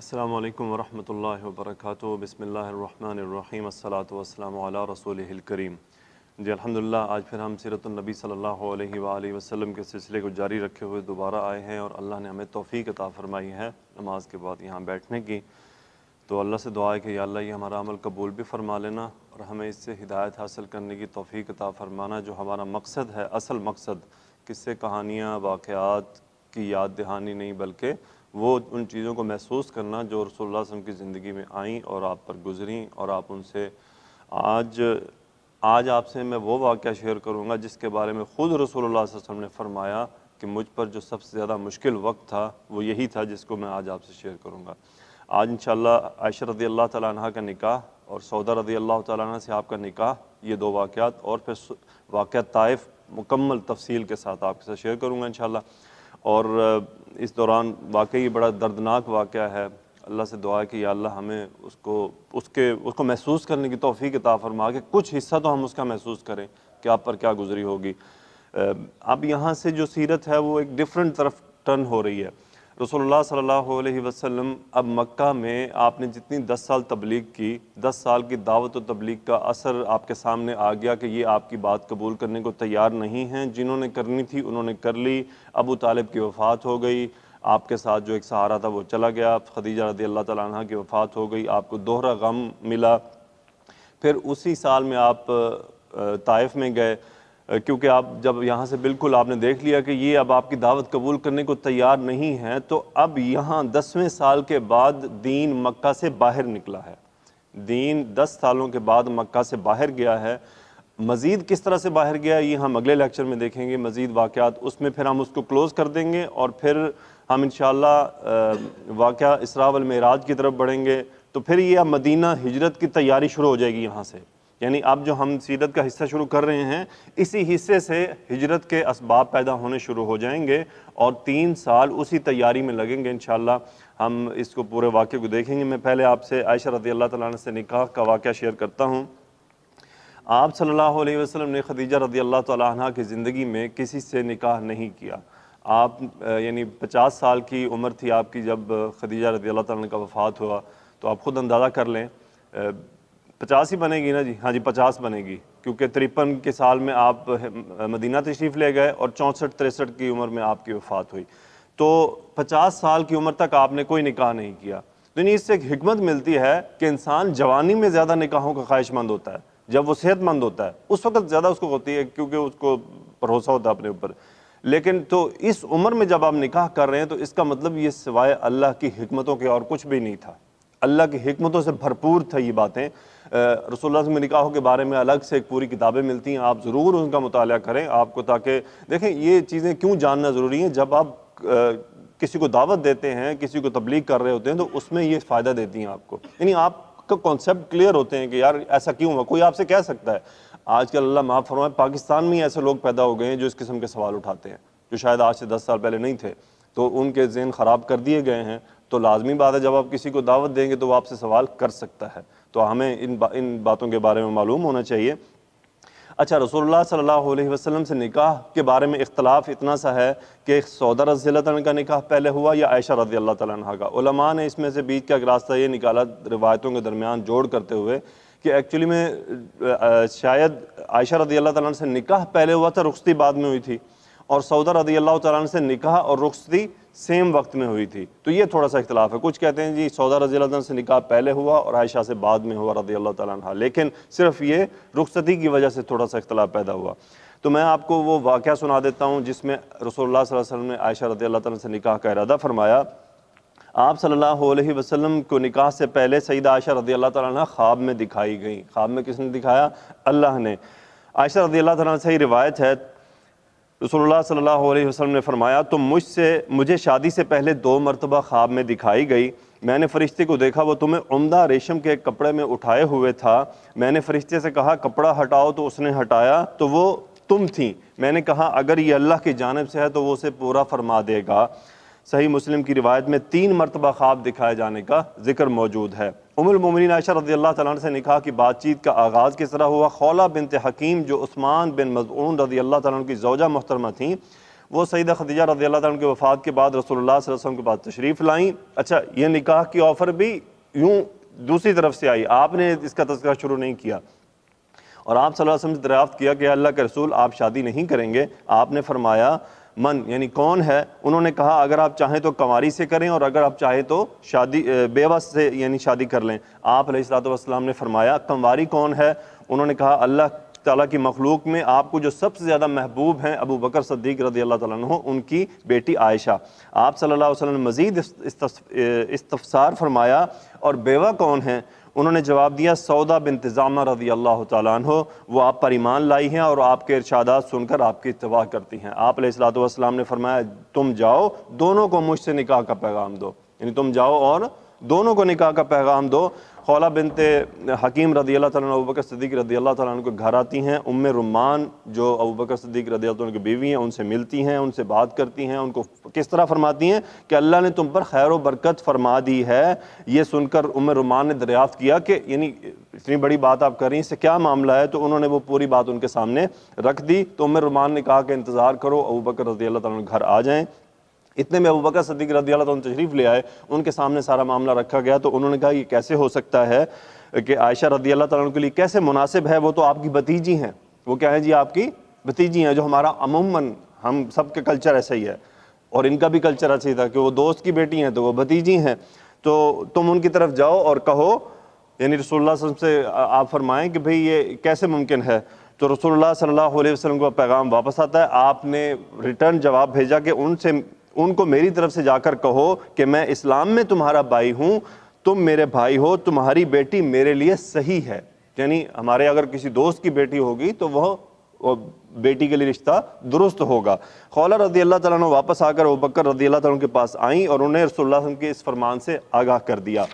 السلام علیکم ورحمۃ اللہ وبرکاتہ۔ بسم اللہ الرحمن الرحیم، الصلاۃ والسلام علی رسولہ الکریم۔ جی الحمدللہ، آج پھر ہم سیرت النبی صلی اللہ علیہ وآلہ وسلم کے سلسلے کو جاری رکھے ہوئے دوبارہ آئے ہیں، اور اللہ نے ہمیں توفیق عطا فرمائی ہے نماز کے بعد یہاں بیٹھنے کی۔ تو اللہ سے دعا ہے کہ یا اللہ یہ ہمارا عمل قبول بھی فرما لینا، اور ہمیں اس سے ہدایت حاصل کرنے کی توفیق عطا فرمانا، جو ہمارا مقصد ہے، اصل مقصد قصے کہانیاں واقعات کی یاد دہانی نہیں، بلکہ وہ ان چیزوں کو محسوس کرنا جو رسول اللہ صلی اللہ علیہ وسلم کی زندگی میں آئیں اور آپ پر گزریں، اور آپ ان سے آج آپ سے میں وہ واقعہ شیئر کروں گا جس کے بارے میں خود رسول اللہ صلی اللہ علیہ وسلم نے فرمایا کہ مجھ پر جو سب سے زیادہ مشکل وقت تھا وہ یہی تھا جس کو میں آج آپ سے شیئر کروں گا۔ آج انشاءاللہ عائشہ رضی اللہ تعالیٰ عنہ کا نکاح اور سودا رضی اللہ تعالیٰ عنہ سے آپ کا نکاح، یہ دو واقعات، اور پھر واقعہ طائف مکمل تفصیل کے ساتھ آپ کے ساتھ شیئر کروں گا انشاءاللہ۔ اور اس دوران واقعی بڑا دردناک واقعہ ہے۔ اللہ سے دعا ہے کہ یا اللہ ہمیں اس کو محسوس کرنے کی توفیق عطا فرما کہ کچھ حصہ تو ہم اس کا محسوس کریں کہ آپ پر کیا گزری ہوگی۔ اب یہاں سے جو سیرت ہے وہ ایک ڈیفرنٹ طرف ٹرن ہو رہی ہے۔ رسول اللہ صلی اللہ علیہ وسلم اب مکہ میں آپ نے جتنی 10 سال تبلیغ کی، 10 سال کی دعوت و تبلیغ کا اثر آپ کے سامنے آ گیا کہ یہ آپ کی بات قبول کرنے کو تیار نہیں ہیں۔ جنہوں نے کرنی تھی انہوں نے کر لی۔ ابو طالب کی وفات ہو گئی، آپ کے ساتھ جو ایک سہارا تھا وہ چلا گیا۔ خدیجہ رضی اللہ تعالیٰ عنہ کی وفات ہو گئی، آپ کو دوہرا غم ملا۔ پھر اسی سال میں آپ طائف میں گئے، کیونکہ آپ جب یہاں سے بالکل آپ نے دیکھ لیا کہ یہ اب آپ کی دعوت قبول کرنے کو تیار نہیں ہے، تو اب یہاں 10ویں سال کے بعد دین مکہ سے باہر نکلا ہے۔ دین 10 سالوں کے بعد مکہ سے باہر گیا ہے۔ مزید کس طرح سے باہر گیا یہ ہم اگلے لیکچر میں دیکھیں گے، مزید واقعات اس میں پھر ہم اس کو کلوز کر دیں گے، اور پھر ہم انشاءاللہ واقعہ اسراء والمعراج کی طرف بڑھیں گے۔ تو پھر یہ اب مدینہ ہجرت کی تیاری شروع ہو جائے گی یہاں سے، یعنی اب جو ہم سیرت کا حصہ شروع کر رہے ہیں اسی حصے سے ہجرت کے اسباب پیدا ہونے شروع ہو جائیں گے، اور 3 سال اسی تیاری میں لگیں گے انشاءاللہ۔ ہم اس کو پورے واقعے کو دیکھیں گے۔ میں پہلے آپ سے عائشہ رضی اللہ تعالیٰ عنہ سے نکاح کا واقعہ شیئر کرتا ہوں۔ آپ صلی اللہ علیہ وسلم نے خدیجہ رضی اللہ تعالیٰ عنہ کی زندگی میں کسی سے نکاح نہیں کیا۔ آپ یعنی 50 سال کی عمر تھی آپ کی جب خدیجہ رضی اللہ تعالیٰ عنہ کا وفات ہوا، تو آپ خود اندازہ کر لیں 50 ہی بنے گی نا جی؟ ہاں جی 50 بنے گی، کیونکہ 53 کے سال میں آپ مدینہ تشریف لے گئے اور 64-63 کی عمر میں آپ کی وفات ہوئی۔ تو 50 سال کی عمر تک آپ نے کوئی نکاح نہیں کیا۔ تو اس سے ایک حکمت ملتی ہے کہ انسان جوانی میں زیادہ نکاحوں کا خواہش مند ہوتا ہے، جب وہ صحت مند ہوتا ہے اس وقت زیادہ اس کو ہوتی ہے، کیونکہ اس کو بھروسہ ہوتا ہے اپنے اوپر۔ لیکن تو اس عمر میں جب آپ نکاح کر رہے ہیں تو اس کا مطلب یہ سوائے اللہ کی حکمتوں کے اور کچھ بھی نہیں تھا۔ اللہ کی حکمتوں سے بھرپور تھا یہ باتیں۔ رسول اللہ سے نکاحوں کے بارے میں الگ سے ایک پوری کتابیں ملتی ہیں، آپ ضرور ان کا مطالعہ کریں آپ کو، تاکہ دیکھیں یہ چیزیں کیوں جاننا ضروری ہیں۔ جب آپ کسی کو دعوت دیتے ہیں، کسی کو تبلیغ کر رہے ہوتے ہیں، تو اس میں یہ فائدہ دیتی ہیں آپ کو، یعنی آپ کا کانسیپٹ کلیئر ہوتے ہیں کہ یار ایسا کیوں ہوا۔ کوئی آپ سے کہہ سکتا ہے، آج کل اللہ معاف فرمائے پاکستان میں ایسے لوگ پیدا ہو گئے ہیں جو اس قسم کے سوال اٹھاتے ہیں، جو شاید آج سے 10 سال پہلے نہیں تھے، تو ان کے ذہن خراب کر دیے گئے ہیں۔ تو لازمی بات ہے جب آپ کسی کو دعوت دیں گے تو وہ آپ سے سوال کر سکتا ہے، تو ہمیں ان باتوں کے بارے میں معلوم ہونا چاہیے۔ اچھا، رسول اللہ صلی اللہ علیہ وسلم سے نکاح کے بارے میں اختلاف اتنا سا ہے کہ سودا رضی اللہ تعالیٰ عنہ کا نکاح پہلے ہوا یا عائشہ رضی اللہ تعالیٰ عنہ کا۔ علماء نے اس میں سے بیچ کا ایک راستہ یہ نکالا روایتوں کے درمیان جوڑ کرتے ہوئے کہ ایکچولی میں شاید عائشہ رضی اللہ تعالیٰ عنہ سے نکاح پہلے ہوا تھا، رخصتی بعد میں ہوئی تھی، اور سودا رضی اللہ تعالیٰ عنہ سے نکاح اور رخصتی سیم وقت میں ہوئی تھی۔ تو یہ تھوڑا سا اختلاف ہے، کچھ کہتے ہیں جی سودا رضی اللہ عنہ سے نکاح پہلے ہوا اور عائشہ سے بعد میں ہوا رضی اللہ تعالیٰ عنہ، لیکن صرف یہ رخصتی کی وجہ سے تھوڑا سا اختلاف پیدا ہوا۔ تو میں آپ کو وہ واقعہ سنا دیتا ہوں جس میں رسول اللہ صلی اللہ علیہ وسلم نے عائشہ رضی اللہ تعالیٰ عنہ سے نکاح کا ارادہ فرمایا۔ آپ صلی اللہ علیہ وسلم کو نکاح سے پہلے سیدہ عائشہ رضی اللہ تعالیٰ عنہ خواب میں دکھائی گئیں۔ خواب میں کس نے دکھایا؟ اللہ نے۔ عائشہ رضی اللہ تعالیٰ عنہ سے ہی روایت ہے، رسول اللہ صلی اللہ علیہ وسلم نے فرمایا تم مجھے شادی سے پہلے 2 مرتبہ خواب میں دکھائی گئی۔ میں نے فرشتے کو دیکھا، وہ تمہیں عمدہ ریشم کے ایک کپڑے میں اٹھائے ہوئے تھا۔ میں نے فرشتے سے کہا کپڑا ہٹاؤ، تو اس نے ہٹایا تو وہ تم تھیں۔ میں نے کہا اگر یہ اللہ کی جانب سے ہے تو وہ اسے پورا فرما دے گا۔ صحیح مسلم کی روایت میں 3 مرتبہ خواب دکھائے جانے کا ذکر موجود ہے۔ ام المومنین عائشہ رضی اللہ تعالیٰ عنہ سے نکاح کی بات چیت کا آغاز کس طرح ہوا؟ خولہ بنت حکیم جو عثمان بن مظعون رضی اللہ تعالیٰ عنہ کی زوجہ محترمہ تھیں، وہ سیدہ خدیجہ رضی اللہ تعالیٰ عنہ کی وفات کے بعد رسول اللہ صلی اللہ علیہ وسلم کے پاس تشریف لائیں۔ اچھا، یہ نکاح کی آفر بھی یوں دوسری طرف سے آئی، آپ نے اس کا تذکرہ شروع نہیں کیا، اور آپ صلی اللہ علیہ وسلم سے دریافت کیا کہ اللہ کے رسول آپ شادی نہیں کریں گے؟ آپ نے فرمایا من، یعنی کون ہے؟ انہوں نے کہا اگر آپ چاہیں تو کنواری سے کریں، اور اگر آپ چاہیں تو شادی بیوہ سے یعنی شادی کر لیں۔ آپ علیہ الصلوۃ والسلام نے فرمایا کنواری کون ہے؟ انہوں نے کہا اللہ تعالیٰ کی مخلوق میں آپ کو جو سب سے زیادہ محبوب ہیں ابو بکر صدیق رضی اللہ تعالیٰ عنہ، ان کی بیٹی عائشہ۔ آپ صلی اللہ علیہ وسلم نے مزید استفسار فرمایا اور بیوہ کون ہیں؟ انہوں نے جواب دیا سودا بنت زامہ رضی اللہ تعالیٰ عنہ، وہ آپ پر ایمان لائی ہیں اور آپ کے ارشادات سن کر آپ کی اتباع کرتی ہیں۔ آپ علیہ الصلوۃ والسلام نے فرمایا تم جاؤ دونوں کو مجھ سے نکاح کا پیغام دو، یعنی تم جاؤ اور دونوں کو نکاح کا پیغام دو۔ خولہ بنت حکیم رضی اللہ تعالیٰ عنہ ابو بکر صدیق رضی اللہ تعالیٰ عنہ کے گھر آتی ہیں۔ ام رمان جو ابو بکر صدیق رضی اللہ عنہ کی بیوی ہیں، ان سے ملتی ہیں، ان سے بات کرتی ہیں، ان کو کس طرح فرماتی ہیں کہ اللہ نے تم پر خیر و برکت فرما دی ہے۔ یہ سن کر ام رمان نے دریافت کیا کہ یعنی اتنی بڑی بات آپ کر رہی ہیں، اس سے کیا معاملہ ہے؟ تو انہوں نے وہ پوری بات ان کے سامنے رکھ دی۔ تو ام رمان نے کہا کہ انتظار کرو، ابو بکر رضی اللہ تعالیٰ عنہ گھر آ جائیں۔ اتنے میں ابو بکر صدیق رضی اللہ تعالیٰ عنہ تشریف لے آئے، ان کے سامنے سارا معاملہ رکھا گیا۔ تو انہوں نے کہا یہ کیسے ہو سکتا ہے کہ عائشہ رضی اللہ تعالیٰ عنہ کے لیے کیسے مناسب ہے؟ وہ تو آپ کی بھتیجی ہیں۔ وہ کیا ہے جی؟ آپ کی بھتیجی ہیں، جو ہمارا عموماً ہم سب کے کلچر ایسا ہی ہے، اور ان کا بھی کلچر ایسا ہی تھا کہ وہ دوست کی بیٹی ہیں تو وہ بھتیجی ہیں، تو تم ان کی طرف جاؤ اور کہو، یعنی رسول اللہ صلی اللہ علیہ وسلم سے آپ فرمائیں کہ بھئی یہ کیسے ممکن ہے؟ تو رسول اللہ صلی اللہ علیہ وسلم کو پیغام واپس آتا ہے، آپ نے ریٹرن جواب بھیجا کہ ان کو میری طرف سے جا کر کہو کہ میں اسلام میں تمہارا بھائی ہوں، تم میرے بھائی ہو، تمہاری بیٹی میرے لیے صحیح ہے۔ یعنی ہمارے اگر کسی دوست کی بیٹی ہوگی تو وہ بیٹی کے لیے رشتہ درست ہوگا۔ خولہ رضی اللہ تعالیٰ عنہ واپس آ کر ابوبکر رضی اللہ تعالیٰ عنہ کے پاس آئیں اور انہیں رسول اللہ صلی اللہ علیہ وسلم کے اس فرمان سے آگاہ کر دیا۔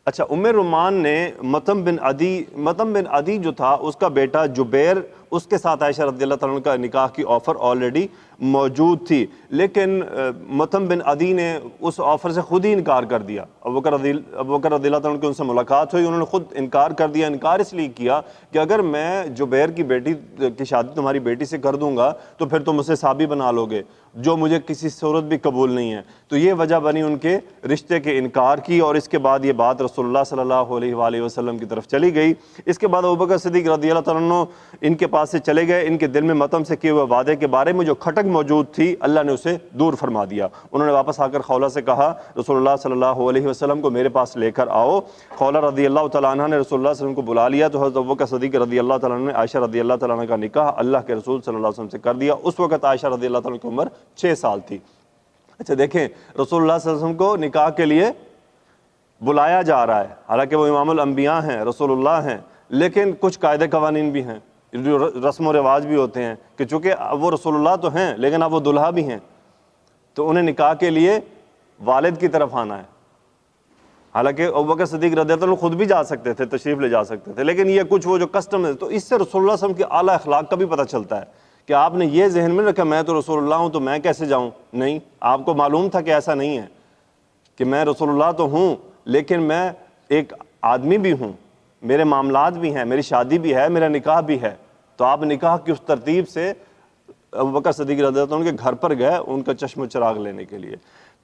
اچھا، ام رمان نے مطعم بن عدی جو تھا اس کا بیٹا جبیر، اس کے ساتھ عائشہ رضی اللہ تعالیٰ عنہ کا نکاح کی آفر آلریڈی موجود تھی، لیکن مطعم بن عدی نے اس آفر سے خود ہی انکار کر دیا۔ ابوبکر رضی اللہ تعالیٰ عنہ کی ان سے ملاقات ہوئی، انہوں نے خود انکار کر دیا۔ انکار اس لیے کیا کہ اگر میں جبیر کی بیٹی کی شادی تمہاری بیٹی سے کر دوں گا تو پھر تم اسے صحابی بنا لو گے، جو مجھے کسی صورت بھی قبول نہیں ہے۔ تو یہ وجہ بنی ان کے رشتے کے انکار کی، اور اس کے بعد یہ بات رسول اللہ صلی اللہ علیہ وآلہ وسلم کی طرف چلی گئی۔ اس کے بعد ابوبکر صدیق رضی اللہ تعالیٰ عنہ ان کے پاس سے چلے گئے۔ ان کے دل میں مطعم سے کیے ہوئے وعدے کے بارے میں جو کھٹک موجود تھی اللہ نے اسے دور فرما دیا۔ انہوں نے واپس آ کر خولہ سے کہا رسول اللہ صلی اللہ علیہ وسلم کو میرے پاس لے کر آؤ۔ خولہ رضی اللہ تعالیٰ عنہ نے رسول اللہ صلی اللہ علیہ وسلم کو بلا لیا تو حضرت ابوبکر صدیق رضی اللہ تعالیٰ عنہ نے عائشہ رضی اللہ تعالیٰ عنہ کا نکاح اللہ کے رسول صلی اللہ علیہ وسلم سے کر دیا۔ اس وقت عائشہ رضی اللہ تعالیٰ عنہ کی عمر 6 سال تھی۔ اچھا دیکھیں، رسول اللہ صلی اللہ علیہ وسلم کو نکاح کے لیے بلایا جا رہا ہے، حالانکہ وہ امام الانبیاء ہیں، رسول اللہ ہیں، لیکن کچھ قاعدے قوانین بھی ہیں، جو رسم و رواج بھی ہوتے ہیں کہ چونکہ وہ رسول اللہ تو ہیں لیکن اب وہ دلہا بھی ہیں، تو انہیں نکاح کے لیے والد کی طرف آنا ہے۔ حالانکہ ابوبکر صدیق رضی اللہ عنہ خود بھی جا سکتے تھے، تشریف لے جا سکتے تھے، لیکن یہ کچھ وہ جو کسٹم ہے، تو اس سے رسول اللہ صلی اللہ علیہ وسلم کے اعلیٰ اخلاق کا بھی پتہ چلتا ہے کہ آپ نے یہ ذہن میں رکھا میں تو رسول اللہ ہوں تو میں کیسے جاؤں؟ نہیں، آپ کو معلوم تھا کہ ایسا نہیں ہے کہ میں رسول اللہ تو ہوں لیکن میں ایک آدمی بھی ہوں، میرے معاملات بھی ہیں، میری شادی بھی ہے، میرا نکاح بھی ہے۔ تو آپ نکاح کی اس ترتیب سے ابوبکر صدیق رضی اللہ عنہ کے گھر پر گئے ان کا چشم و چراغ لینے کے لیے۔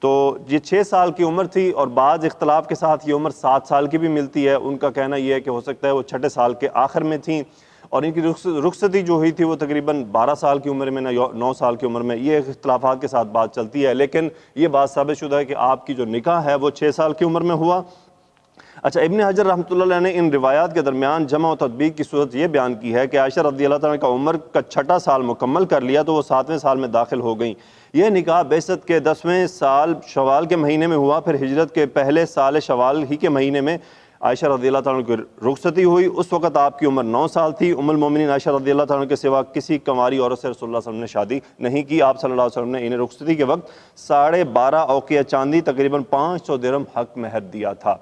تو یہ 6 سال کی عمر تھی، اور بعض اختلاف کے ساتھ یہ عمر 7 سال کی بھی ملتی ہے۔ ان کا کہنا یہ ہے کہ ہو سکتا ہے وہ 6 سال کے آخر میں تھیں، اور ان کی رخصتی جو ہوئی تھی وہ تقریباً 12 سال کی عمر میں، 9 سال کی عمر میں، یہ اختلافات کے ساتھ بات چلتی ہے، لیکن یہ بات ثابت شدہ ہے کہ آپ کی جو نکاح ہے وہ 6 سال کی عمر میں ہوا۔ اچھا، ابن حجر رحمۃ اللہ علیہ نے ان روایات کے درمیان جمع و تطبیق کی صورت یہ بیان کی ہے کہ عائشہ رضی اللہ تعالیٰ کا عمر کا 6واں سال مکمل کر لیا تو وہ 7ویں سال میں داخل ہو گئیں۔ یہ نکاح بعثت کے 10ویں سال شوال کے مہینے میں ہوا، پھر ہجرت کے پہلے سال شوال ہی کے مہینے میں عائشہ رضی اللہ تعالیٰ کی رخصتی ہوئی۔ اس وقت آپ کی عمر 9 سال تھی۔ ام المومنین عائشہ رضی اللہ تعالیٰ کے سوا کسی کنواری عورت سے رسول اللہ صلی اللہ علیہ وسلم نے شادی نہیں کی۔ آپ صلی اللہ علیہ وسلم نے انہیں رخصتی کے وقت 12.5 اوقیہ چاندی تقریباً 500 درہم حق مہر دیا تھا۔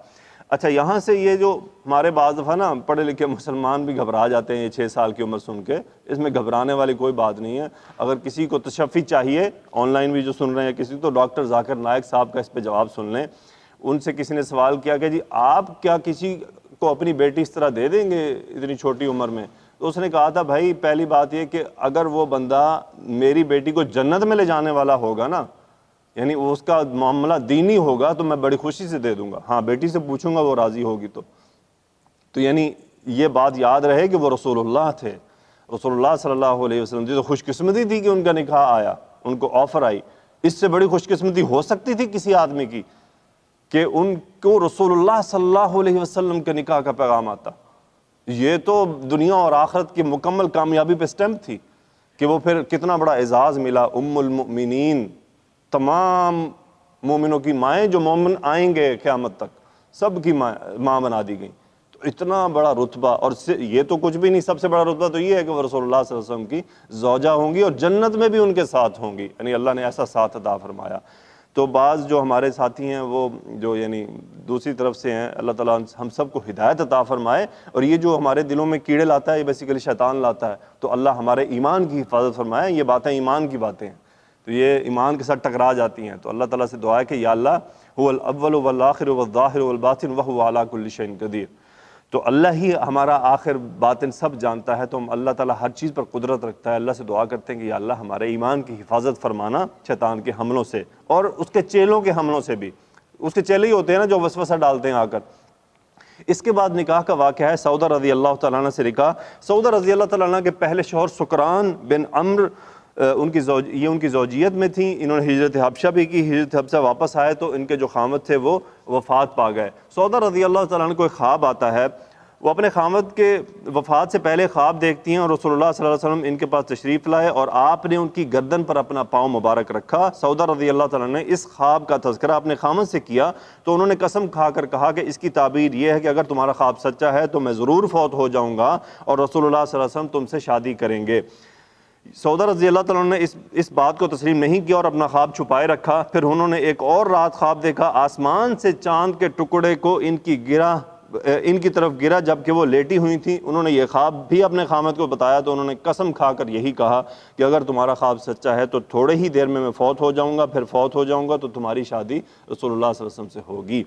اچھا، یہاں سے یہ جو ہمارے بعض دفعہ نا پڑھے لکھے مسلمان بھی گھبرا جاتے ہیں یہ 6 سال کی عمر سن کے، اس میں گھبرانے والی کوئی بات نہیں ہے۔ اگر کسی کو تشفی چاہیے، آن لائن بھی جو سن رہے ہیں کسی، تو ڈاکٹر ذاکر نائک صاحب کا اس پہ جواب سن لیں۔ ان سے کسی نے سوال کیا کہ جی آپ کیا کسی کو اپنی بیٹی اس طرح دے دیں گے اتنی چھوٹی عمر میں؟ تو اس نے کہا تھا بھائی پہلی بات یہ کہ اگر وہ بندہ میری بیٹی کو جنت میں لے جانے والا ہوگا نا، یعنی اس کا معاملہ دینی ہوگا تو میں بڑی خوشی سے دے دوں گا، ہاں بیٹی سے پوچھوں گا وہ راضی ہوگی تو یعنی یہ بات یاد رہے کہ وہ رسول اللہ تھے، رسول اللہ صلی اللہ علیہ وسلم تھی، تو خوش قسمتی تھی کہ ان کا نکاح آیا، ان کو آفر آئی۔ اس سے بڑی خوش قسمتی ہو سکتی تھی کسی آدمی کی کہ ان کو رسول اللہ صلی اللہ علیہ وسلم کے نکاح کا پیغام آتا؟ یہ تو دنیا اور آخرت کی مکمل کامیابی پہ سٹیمپ تھی کہ وہ پھر کتنا بڑا اعزاز ملا۔ ام المؤمنین، تمام مومنوں کی مائیں، جو مومن آئیں گے قیامت تک سب کی ماں بنا دی گئیں۔ تو اتنا بڑا رتبہ، اور یہ تو کچھ بھی نہیں، سب سے بڑا رتبہ تو یہ ہے کہ وہ رسول اللہ صلی اللہ علیہ وسلم کی زوجہ ہوں گی اور جنت میں بھی ان کے ساتھ ہوں گی، یعنی اللہ نے ایسا ساتھ عطا فرمایا۔ تو بعض جو ہمارے ساتھی ہیں وہ جو یعنی دوسری طرف سے ہیں، اللہ تعالیٰ ہم سب کو ہدایت عطا فرمائے، اور یہ جو ہمارے دلوں میں کیڑے لاتا ہے یہ بیسیکلی شیطان لاتا ہے، تو اللہ ہمارے ایمان کی حفاظت فرمائے۔ یہ باتیں ایمان کی باتیں ہیں، تو یہ ایمان کے ساتھ ٹکرا جاتی ہیں، تو اللہ تعالیٰ سے دعا ہے کہ یا اللہ هو الاول والآخر والظاہر والباطن وهو علی کل شیء قدیر، تو اللہ ہی ہمارا آخر باطن سب جانتا ہے، تو ہم اللہ تعالیٰ ہر چیز پر قدرت رکھتا ہے۔ اللہ سے دعا کرتے ہیں کہ یا اللہ ہمارے ایمان کی حفاظت فرمانا شیطان کے حملوں سے اور اس کے چیلوں کے حملوں سے بھی۔ اس کے چیلے ہی ہوتے ہیں نا جو وسوسہ ڈالتے ہیں آ کر۔ اس کے بعد نکاح کا واقعہ ہے سعودہ رضی اللہ تعالیٰ عنہ سے نکاح۔ سعودہ رضی اللہ تعالیٰ عنہ کے پہلے شوہر سکران بن عمرو ان کی زوجیت میں تھیں، انہوں نے ہجرت حبشہ بھی کی، ہجرت حبشہ واپس آئے تو ان کے جو خامد تھے وہ وفات پا گئے۔ سعودہ رضی اللہ تعالیٰ عنہ کو ایک خواب آتا ہے، وہ اپنے خامد کے وفات سے پہلے خواب دیکھتی ہیں اور رسول اللہ صلی اللہ علیہ وسلم ان کے پاس تشریف لائے اور آپ نے ان کی گردن پر اپنا پاؤں مبارک رکھا۔ سعودہ رضی اللہ تعالیٰ نے اس خواب کا تذکرہ اپنے خامد سے کیا تو انہوں نے قسم کھا کر کہا کہ اس کی تعبیر یہ ہے کہ اگر تمہارا خواب سچا ہے تو میں ضرور فوت ہو جاؤں گا اور رسول اللہ صلی اللہ علیہ وسلم تم سے شادی کریں گے۔ سعودہ رضی اللہ تعالیٰ نے اس بات کو تسلیم نہیں کیا اور اپنا خواب چھپائے رکھا۔ پھر انہوں نے ایک اور رات خواب دیکھا، آسمان سے چاند کے ٹکڑے کو ان کی طرف گرا جبکہ وہ لیٹی ہوئی تھیں۔ انہوں نے یہ خواب بھی اپنے خامد کو بتایا تو انہوں نے قسم کھا کر یہی کہا کہ اگر تمہارا خواب سچا ہے تو تھوڑے ہی دیر میں فوت ہو جاؤں گا، پھر فوت ہو جاؤں گا تو تمہاری شادی رسول اللہ صلی اللہ علیہ وسلم سے ہوگی۔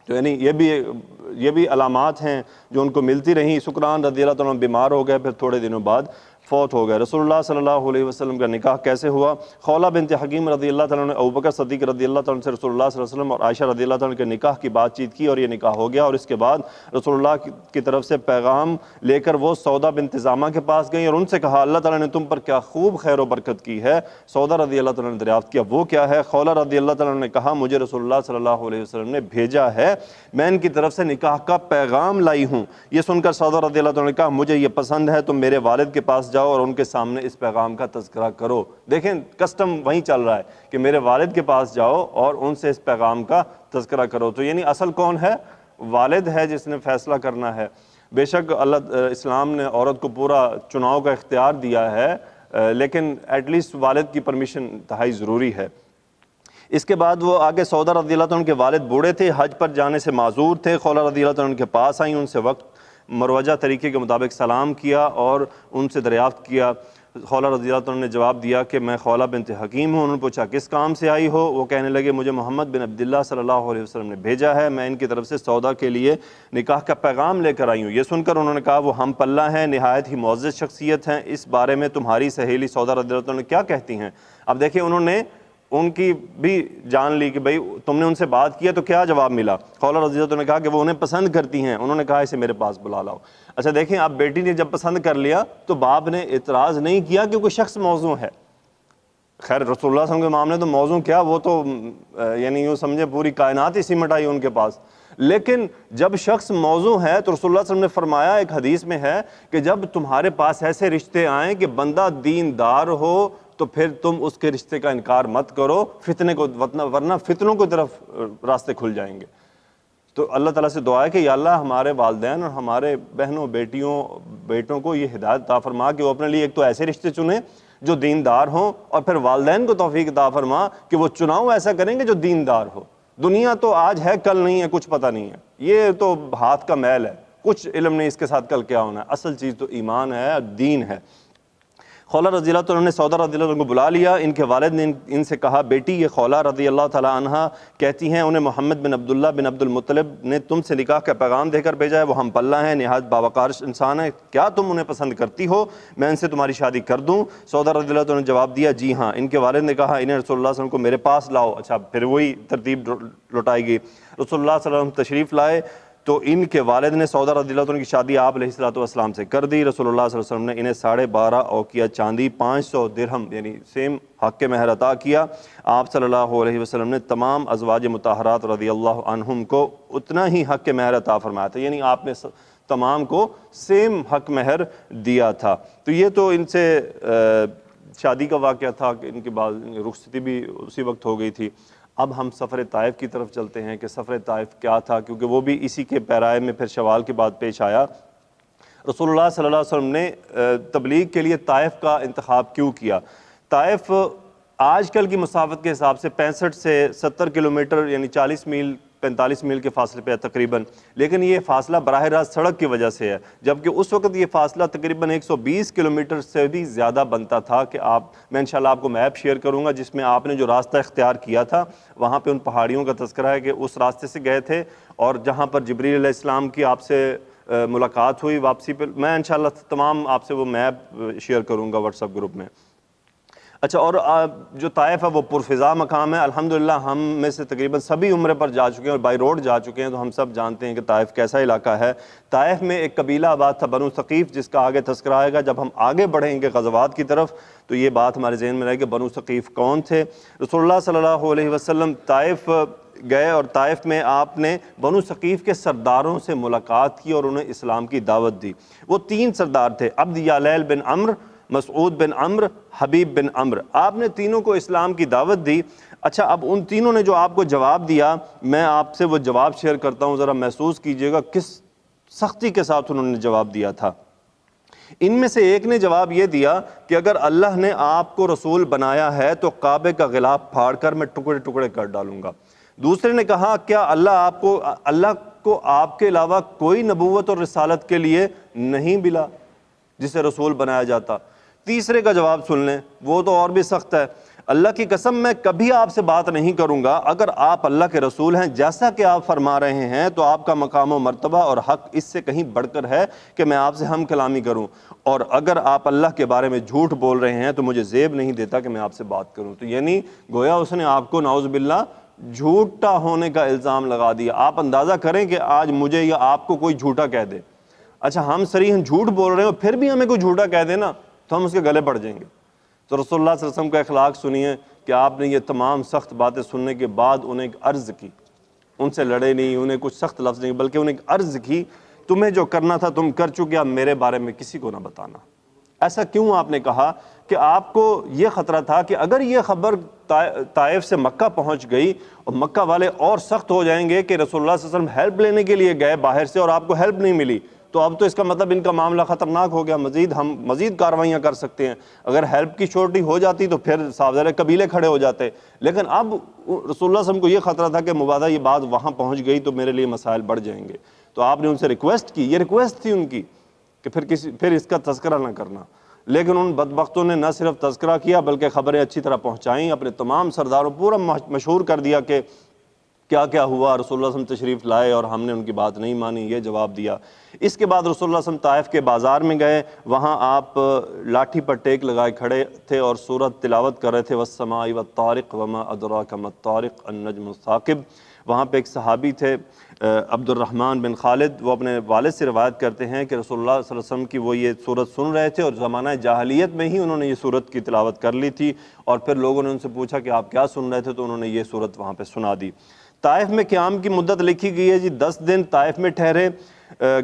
تو یعنی یہ بھی علامات ہیں جو ان کو ملتی رہیں۔ سکران رضی اللہ تعالیٰ بیمار ہو گئے، پھر تھوڑے دنوں بعد فوت ہو گئے۔ رسول اللہ صلی اللہ علیہ وسلم کا نکاح کیسے ہوا؟ خولہ بنت حکیم رضی اللہ تعالیٰ نے ابوبکر صدیق رضی اللہ تعالیٰ سے رسول اللہ صلی اللہ علیہ وسلم اور عائشہ رضی اللہ تعالیٰ کے نکاح کی بات چیت کی اور یہ نکاح ہو گیا، اور اس کے بعد رسول اللہ کی طرف سے پیغام لے کر وہ سودا بنت زامہ کے پاس گئیں اور ان سے کہا اللہ تعالیٰ نے تم پر کیا خوب خیر و برکت کی ہے۔ سودا رضی اللہ تعالیٰ نے دریافت کیا وہ کیا ہے؟ خولہ رضی اللہ تعالیٰ نے کہا مجھے رسول اللہ صلی اللہ علیہ وسلم نے بھیجا ہے، میں ان کی طرف سے نکاح کا پیغام لائی ہوں۔ یہ سن کر سودا رضی اللہ تعالیٰ نے کہا مجھے یہ پسند ہے، تم میرے والد کے پاس جاؤ اور ان کے سامنے اس پیغام کا تذکرہ کرو۔ دیکھیں کسٹم وہیں چل رہا ہے کہ میرے والد کے پاس جاؤ اور ان سے اس پیغام کا تذکرہ کرو۔ تو یعنی اصل کون ہے؟ والد ہے جس نے فیصلہ کرنا ہے۔ بے شک اسلام نے عورت کو پورا چناؤ کا اختیار دیا ہے، لیکن ایٹ لیسٹ والد کی پرمیشن انتہائی ضروری ہے۔ اس کے بعد وہ آگے سعودہ رضی اللہ عنہ کے والد بوڑھے تھے، حج پر جانے سے معذور تھے۔ خولہ رضی اللہ عنہ کے پاس آئیں، ان سے وقت مروجہ طریقے کے مطابق سلام کیا اور ان سے دریافت کیا۔ خولہ رضی اللہ عنہ نے جواب دیا کہ میں خولہ بنت حکیم ہوں۔ انہوں نے پوچھا کس کام سے آئی ہو؟ وہ کہنے لگے مجھے محمد بن عبداللہ صلی اللہ علیہ وسلم نے بھیجا ہے، میں ان کی طرف سے سودا کے لیے نکاح کا پیغام لے کر آئی ہوں۔ یہ سن کر انہوں نے کہا وہ ہم پلہ ہیں، نہایت ہی معزز شخصیت ہیں، اس بارے میں تمہاری سہیلی سودا رضی اللہ عنہ کیا کہتی ہیں؟ اب دیکھیں انہوں نے ان کی بھی جان لی کہ بھئی تم نے ان سے بات کیا تو کیا جواب ملا۔ خولہ رضی اللہ عنہ نے کہا کہ وہ انہیں پسند کرتی ہیں، انہوں نے کہا اسے میرے پاس بلا لاؤ۔ اچھا دیکھیں اب بیٹی نے جب پسند کر لیا تو باپ نے اعتراض نہیں کیا کیونکہ شخص موضوع ہے۔ خیر رسول اللہ صلی اللہ علیہ وسلم کے معاملے تو موضوع کیا، وہ تو یعنی یوں سمجھے پوری کائنات ہی سمٹ آئی ان کے پاس، لیکن جب شخص موضوع ہے تو رسول اللہ صلی اللہ علیہ وسلم نے فرمایا ایک حدیث میں ہے کہ جب تمہارے پاس ایسے رشتے آئیں کہ بندہ دیندار ہو تو پھر تم اس کے رشتے کا انکار مت کرو، ورنہ فتنوں کی طرف راستے کھل جائیں گے۔ تو اللہ تعالیٰ سے دعا ہے کہ یا اللہ ہمارے والدین اور ہمارے بہنوں بیٹوں کو یہ ہدایت عطا فرما کہ وہ اپنے لیے ایک تو ایسے رشتے چنیں جو دیندار ہوں، اور پھر والدین کو توفیق عطا فرما کہ وہ چناؤ ایسا کریں گے جو دیندار ہو۔ دنیا تو آج ہے کل نہیں ہے، کچھ پتہ نہیں ہے، یہ تو ہاتھ کا میل ہے، کچھ علم نہیں اس کے ساتھ کل کیا ہونا ہے۔ اصل چیز تو ایمان ہے، دین ہے۔ خولہ رضی اللہ عنہ نے سودا رضی اللہ عنہ کو بلا لیا. ان کے والد نے ان سے کہا بیٹی یہ خولہ رضی اللہ تعالیٰ عنہ کہتی ہیں انہیں محمد بن عبداللہ بن عبد المطلب نے تم سے نکاح کا پیغام دے کر بھیجا ہے, وہ ہم پلہ ہیں, نہایت باوقار انسان ہے, کیا تم انہیں پسند کرتی ہو, میں ان سے تمہاری شادی کر دوں؟ سودا رضی اللہ عنہ نے جواب دیا جی ہاں. ان کے والد نے کہا انہیں رسول اللہ صلی اللہ علیہ وسلم کو میرے پاس لاؤ. اچھا پھر وہی ترتیب لوٹائی گئی. رسول اللہ صلی اللہ علیہ وسلم تشریف لائے تو ان کے والد نے سودا رضی اللہ عنہ کی شادی آپ علیہ الصلوۃ والسلام سے کر دی. رسول اللہ صلی اللہ علیہ وسلم نے انہیں 12.5 اوقیہ چاندی 500 درہم یعنی سیم حق مہر عطا کیا. آپ صلی اللہ علیہ وسلم نے تمام ازواج مطہرات رضی اللہ عنہم کو اتنا ہی حق مہر عطا فرمایا تھا, یعنی آپ نے تمام کو سیم حق مہر دیا تھا. تو یہ تو ان سے شادی کا واقعہ تھا کہ ان کے بعد رخصتی بھی اسی وقت ہو گئی تھی. اب ہم سفر طائف کی طرف چلتے ہیں کہ سفر طائف کیا تھا, کیونکہ وہ بھی اسی کے پیرائے میں پھر شوال کے بعد پیش آیا. رسول اللہ صلی اللہ علیہ وسلم نے تبلیغ کے لیے طائف کا انتخاب کیوں کیا؟ طائف آج کل کی مسافت کے حساب سے 65 سے 70 کلومیٹر یعنی 40 میل 45 میل کے فاصلے پہ ہے تقریباً, لیکن یہ فاصلہ براہ راست سڑک کی وجہ سے ہے, جبکہ اس وقت یہ فاصلہ تقریباً 120 کلومیٹر سے بھی زیادہ بنتا تھا. کہ میں انشاءاللہ آپ کو میپ شیئر کروں گا جس میں آپ نے جو راستہ اختیار کیا تھا وہاں پہ ان پہاڑیوں کا تذکرہ ہے کہ اس راستے سے گئے تھے, اور جہاں پر جبریل علیہ السلام کی آپ سے ملاقات ہوئی واپسی پہ. میں انشاءاللہ تمام آپ سے وہ میپ شیئر کروں گا واٹس ایپ گروپ میں. اچھا, اور جو طائف ہے وہ پرفضا مقام ہے. الحمدللہ ہم میں سے تقریباً سبھی عمرے پر جا چکے ہیں اور بائی روڈ جا چکے ہیں, تو ہم سب جانتے ہیں کہ طائف کیسا علاقہ ہے. طائف میں ایک قبیلہ آباد تھا بنو ثقیف, جس کا آگے تذکرہ آئے گا جب ہم آگے بڑھیں گے غزوات کی طرف, تو یہ بات ہمارے ذہن میں رہے کہ بنو ثقیف کون تھے. رسول اللہ صلی اللہ علیہ وسلم طائف گئے اور طائف میں آپ نے بنو ثقیف کے سرداروں سے ملاقات کی اور انہیں اسلام کی دعوت دی. وہ 3 سردار تھے, عبد یالیل بن عمرو, مسعود بن عمرو, حبیب بن عمرو. آپ نے تینوں کو اسلام کی دعوت دی. اچھا, اب ان تینوں نے جو آپ کو جواب دیا, میں آپ سے وہ جواب شیئر کرتا ہوں, ذرا محسوس کیجئے گا کس سختی کے ساتھ انہوں نے جواب دیا تھا. ان میں سے ایک نے جواب یہ دیا کہ اگر اللہ نے آپ کو رسول بنایا ہے تو کعبے کا غلاف پھاڑ کر میں ٹکڑے ٹکڑے کر ڈالوں گا. دوسرے نے کہا کیا اللہ کو آپ کے علاوہ کوئی نبوت اور رسالت کے لیے نہیں ملا جسے رسول بنایا جاتا. تیسرے کا جواب سن لیں, وہ تو اور بھی سخت ہے. اللہ کی قسم میں کبھی آپ سے بات نہیں کروں گا اگر آپ اللہ کے رسول ہیں, جیسا کہ آپ فرما رہے ہیں تو آپ کا مقام و مرتبہ اور حق اس سے کہیں بڑھ کر ہے کہ میں آپ سے ہم کلامی کروں, اور اگر آپ اللہ کے بارے میں جھوٹ بول رہے ہیں تو مجھے زیب نہیں دیتا کہ میں آپ سے بات کروں. تو یعنی گویا اس نے آپ کو نعوذ باللہ جھوٹا ہونے کا الزام لگا دیا. آپ اندازہ کریں کہ آج مجھے یا آپ کو کوئی جھوٹا کہہ دے, اچھا ہم صریحاً جھوٹ بول رہے ہیں پھر بھی ہمیں کوئی جھوٹا کہہ دے نا, تو ہم اس کے گلے پڑ جائیں گے. تو رسول اللہ صلی اللہ علیہ وسلم کا اخلاق سنیے کہ آپ نے یہ تمام سخت باتیں سننے کے بعد انہیں ایک عرض کی, ان سے لڑے نہیں, انہیں کچھ سخت لفظ نہیں, بلکہ انہیں ایک عرض کی تمہیں جو کرنا تھا تم کر چکے, اب میرے بارے میں کسی کو نہ بتانا. ایسا کیوں آپ نے کہا؟ کہ آپ کو یہ خطرہ تھا کہ اگر یہ خبر طائف سے مکہ پہنچ گئی اور مکہ والے اور سخت ہو جائیں گے کہ رسول اللہ صلی اللہ علیہ وسلم ہیلپ لینے کے لیے گئے باہر سے اور آپ کو ہیلپ نہیں ملی, تو اب تو اس کا مطلب ان کا معاملہ خطرناک ہو گیا, ہم مزید کاروائیاں کر سکتے ہیں. اگر ہیلپ کی شورٹی ہو جاتی تو پھر صاحب ذرا قبیلے کھڑے ہو جاتے, لیکن اب رسول اللہ صلی اللہ علیہ وسلم کو یہ خطرہ تھا کہ مبادا یہ بات وہاں پہنچ گئی تو میرے لیے مسائل بڑھ جائیں گے. تو آپ نے ان سے ریکویسٹ کی, یہ ریکویسٹ تھی ان کی کہ پھر اس کا تذکرہ نہ کرنا. لیکن ان بدبختوں نے نہ صرف تذکرہ کیا بلکہ خبریں اچھی طرح پہنچائیں, اپنے تمام سرداروں پورا مشہور کر دیا کہ کیا کیا ہوا, رسول اللہ صلی اللہ علیہ وسلم تشریف لائے اور ہم نے ان کی بات نہیں مانی, یہ جواب دیا. اس کے بعد رسول اللہ صلی اللہ علیہ وسلم طائف کے بازار میں گئے, وہاں آپ لاٹھی پر ٹیک لگائے کھڑے تھے اور سورت تلاوت کر رہے تھے, والسماء والطارق وما ادراک ما الطارق النجم الثاقب. وہاں پہ ایک صحابی تھے عبد الرحمن بن خالد, وہ اپنے والد سے روایت کرتے ہیں کہ رسول اللہ صلی اللہ علیہ وسلم کی وہ یہ سورت سن رہے تھے اور زمانہ جاہلیت میں ہی انہوں نے یہ سورت کی تلاوت کر لی تھی, اور پھر لوگوں نے ان سے پوچھا کہ آپ کیا سن رہے تھے, تو انہوں نے یہ سورت وہاں پہ سنا دی. طائف میں قیام کی مدت لکھی گئی ہے جی 10 دن طائف میں ٹھہرے,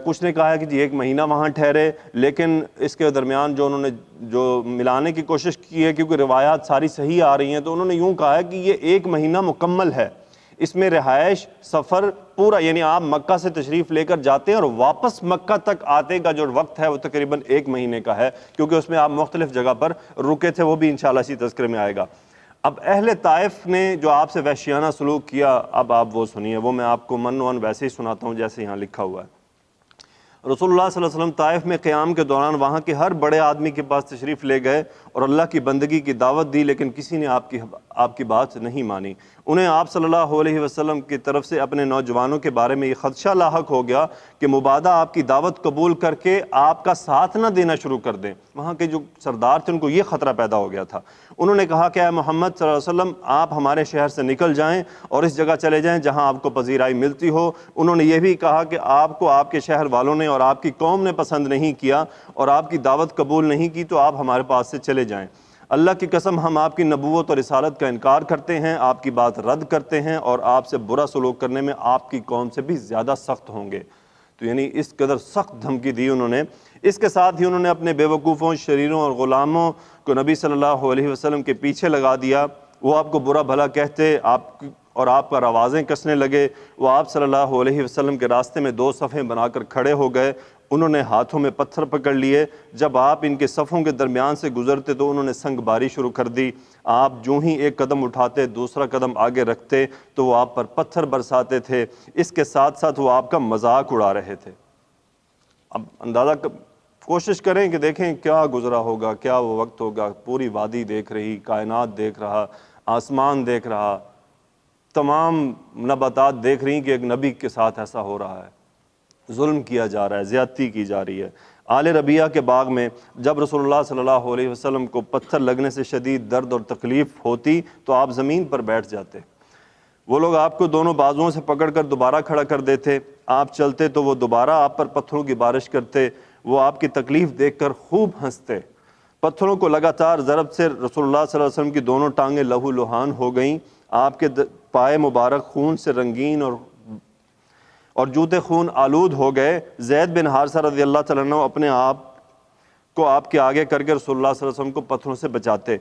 کچھ نے کہا ہے کہ جی 1 مہینہ وہاں ٹھہرے, لیکن اس کے درمیان جو انہوں نے جو ملانے کی کوشش کی ہے کیونکہ روایات ساری صحیح آ رہی ہیں, تو انہوں نے یوں کہا ہے کہ یہ 1 مہینہ مکمل ہے, اس میں رہائش سفر پورا, یعنی آپ مکہ سے تشریف لے کر جاتے ہیں اور واپس مکہ تک آتے کا جو وقت ہے وہ تقریباً 1 مہینے کا ہے, کیونکہ اس میں آپ مختلف جگہ پر رکے تھے, وہ بھی انشاءاللہ اسی تذکرے میں آئے گا. اب اہل طائف نے جو آپ سے وحشیانہ سلوک کیا, اب آپ وہ سنیے, وہ میں آپ کو من ویسے ہی سناتا ہوں جیسے یہاں لکھا ہوا ہے. رسول اللہ صلی اللہ علیہ وسلم طائف میں قیام کے دوران وہاں کے ہر بڑے آدمی کے پاس تشریف لے گئے اور اللہ کی بندگی کی دعوت دی، لیکن کسی نے آپ کی بات نہیں مانی۔ انہیں آپ صلی اللہ علیہ وسلم کی طرف سے اپنے نوجوانوں کے بارے میں یہ خدشہ لاحق ہو گیا کہ مبادہ آپ کی دعوت قبول کر کے آپ کا ساتھ نہ دینا شروع کر دیں۔ وہاں کے جو سردار تھے ان کو یہ خطرہ پیدا ہو گیا تھا۔ انہوں نے کہا کہ اے محمد صلی اللہ علیہ وسلم، آپ ہمارے شہر سے نکل جائیں اور اس جگہ چلے جائیں جہاں آپ کو پذیرائی ملتی ہو۔ انہوں نے یہ بھی کہا کہ آپ کو آپ کے شہر والوں نے اور آپ کی قوم نے پسند نہیں کیا اور آپ کی دعوت قبول نہیں کی، تو آپ ہمارے پاس سے چلے جائیں۔ اللہ کی قسم، ہم آپ کی نبوت اور رسالت کا انکار کرتے ہیں، آپ کی بات رد کرتے ہیں اور آپ سے برا سلوک کرنے میں آپ کی قوم سے بھی زیادہ سخت ہوں گے۔ تو یعنی اس قدر سخت دھمکی دی انہوں نے۔ اس کے ساتھ ہی انہوں نے اپنے بے وقوفوں، شریروں اور غلاموں کو نبی صلی اللہ علیہ وسلم کے پیچھے لگا دیا۔ وہ آپ کو برا بھلا کہتے اور آپ پر آوازیں کسنے لگے۔ وہ آپ صلی اللہ علیہ وسلم کے راستے میں 2 صفیں بنا کر کھڑے ہو گئے۔ انہوں نے ہاتھوں میں پتھر پکڑ لیے۔ جب آپ ان کے صفوں کے درمیان سے گزرتے تو انہوں نے سنگ باری شروع کر دی۔ آپ جو ہی ایک قدم اٹھاتے، دوسرا قدم آگے رکھتے تو وہ آپ پر پتھر برساتے تھے۔ اس کے ساتھ ساتھ وہ آپ کا مذاق اڑا رہے تھے۔ اب اندازہ کوشش کریں کہ دیکھیں کیا گزرا ہوگا، کیا وہ وقت ہوگا۔ پوری وادی دیکھ رہی، کائنات دیکھ رہا، آسمان دیکھ رہا، تمام نباتات دیکھ رہی کہ ایک نبی کے ساتھ ایسا ہو رہا ہے، ظلم کیا جا رہا ہے، زیادتی کی جا رہی ہے۔ آل ربیہ کے باغ میں جب رسول اللہ صلی اللہ علیہ وسلم کو پتھر لگنے سے شدید درد اور تکلیف ہوتی تو آپ زمین پر بیٹھ جاتے۔ وہ لوگ آپ کو دونوں بازوؤں سے پکڑ کر دوبارہ کھڑا کر دیتے۔ آپ چلتے تو وہ دوبارہ آپ پر پتھروں کی بارش کرتے۔ وہ آپ کی تکلیف دیکھ کر خوب ہنستے۔ پتھروں کو لگاتار ضرب سے رسول اللہ صلی اللہ علیہ وسلم کی دونوں ٹانگیں لہو لہان ہو گئیں۔ آپ کے پائے مبارک خون سے رنگین اور جوتے خون آلود ہو گئے۔ زید بن حارثہ رضی اللہ تعالیٰ عنہ اپنے آپ کو آپ کے آگے کر کے رسول اللہ صلی اللہ علیہ وسلم کو پتھروں سے بچاتے۔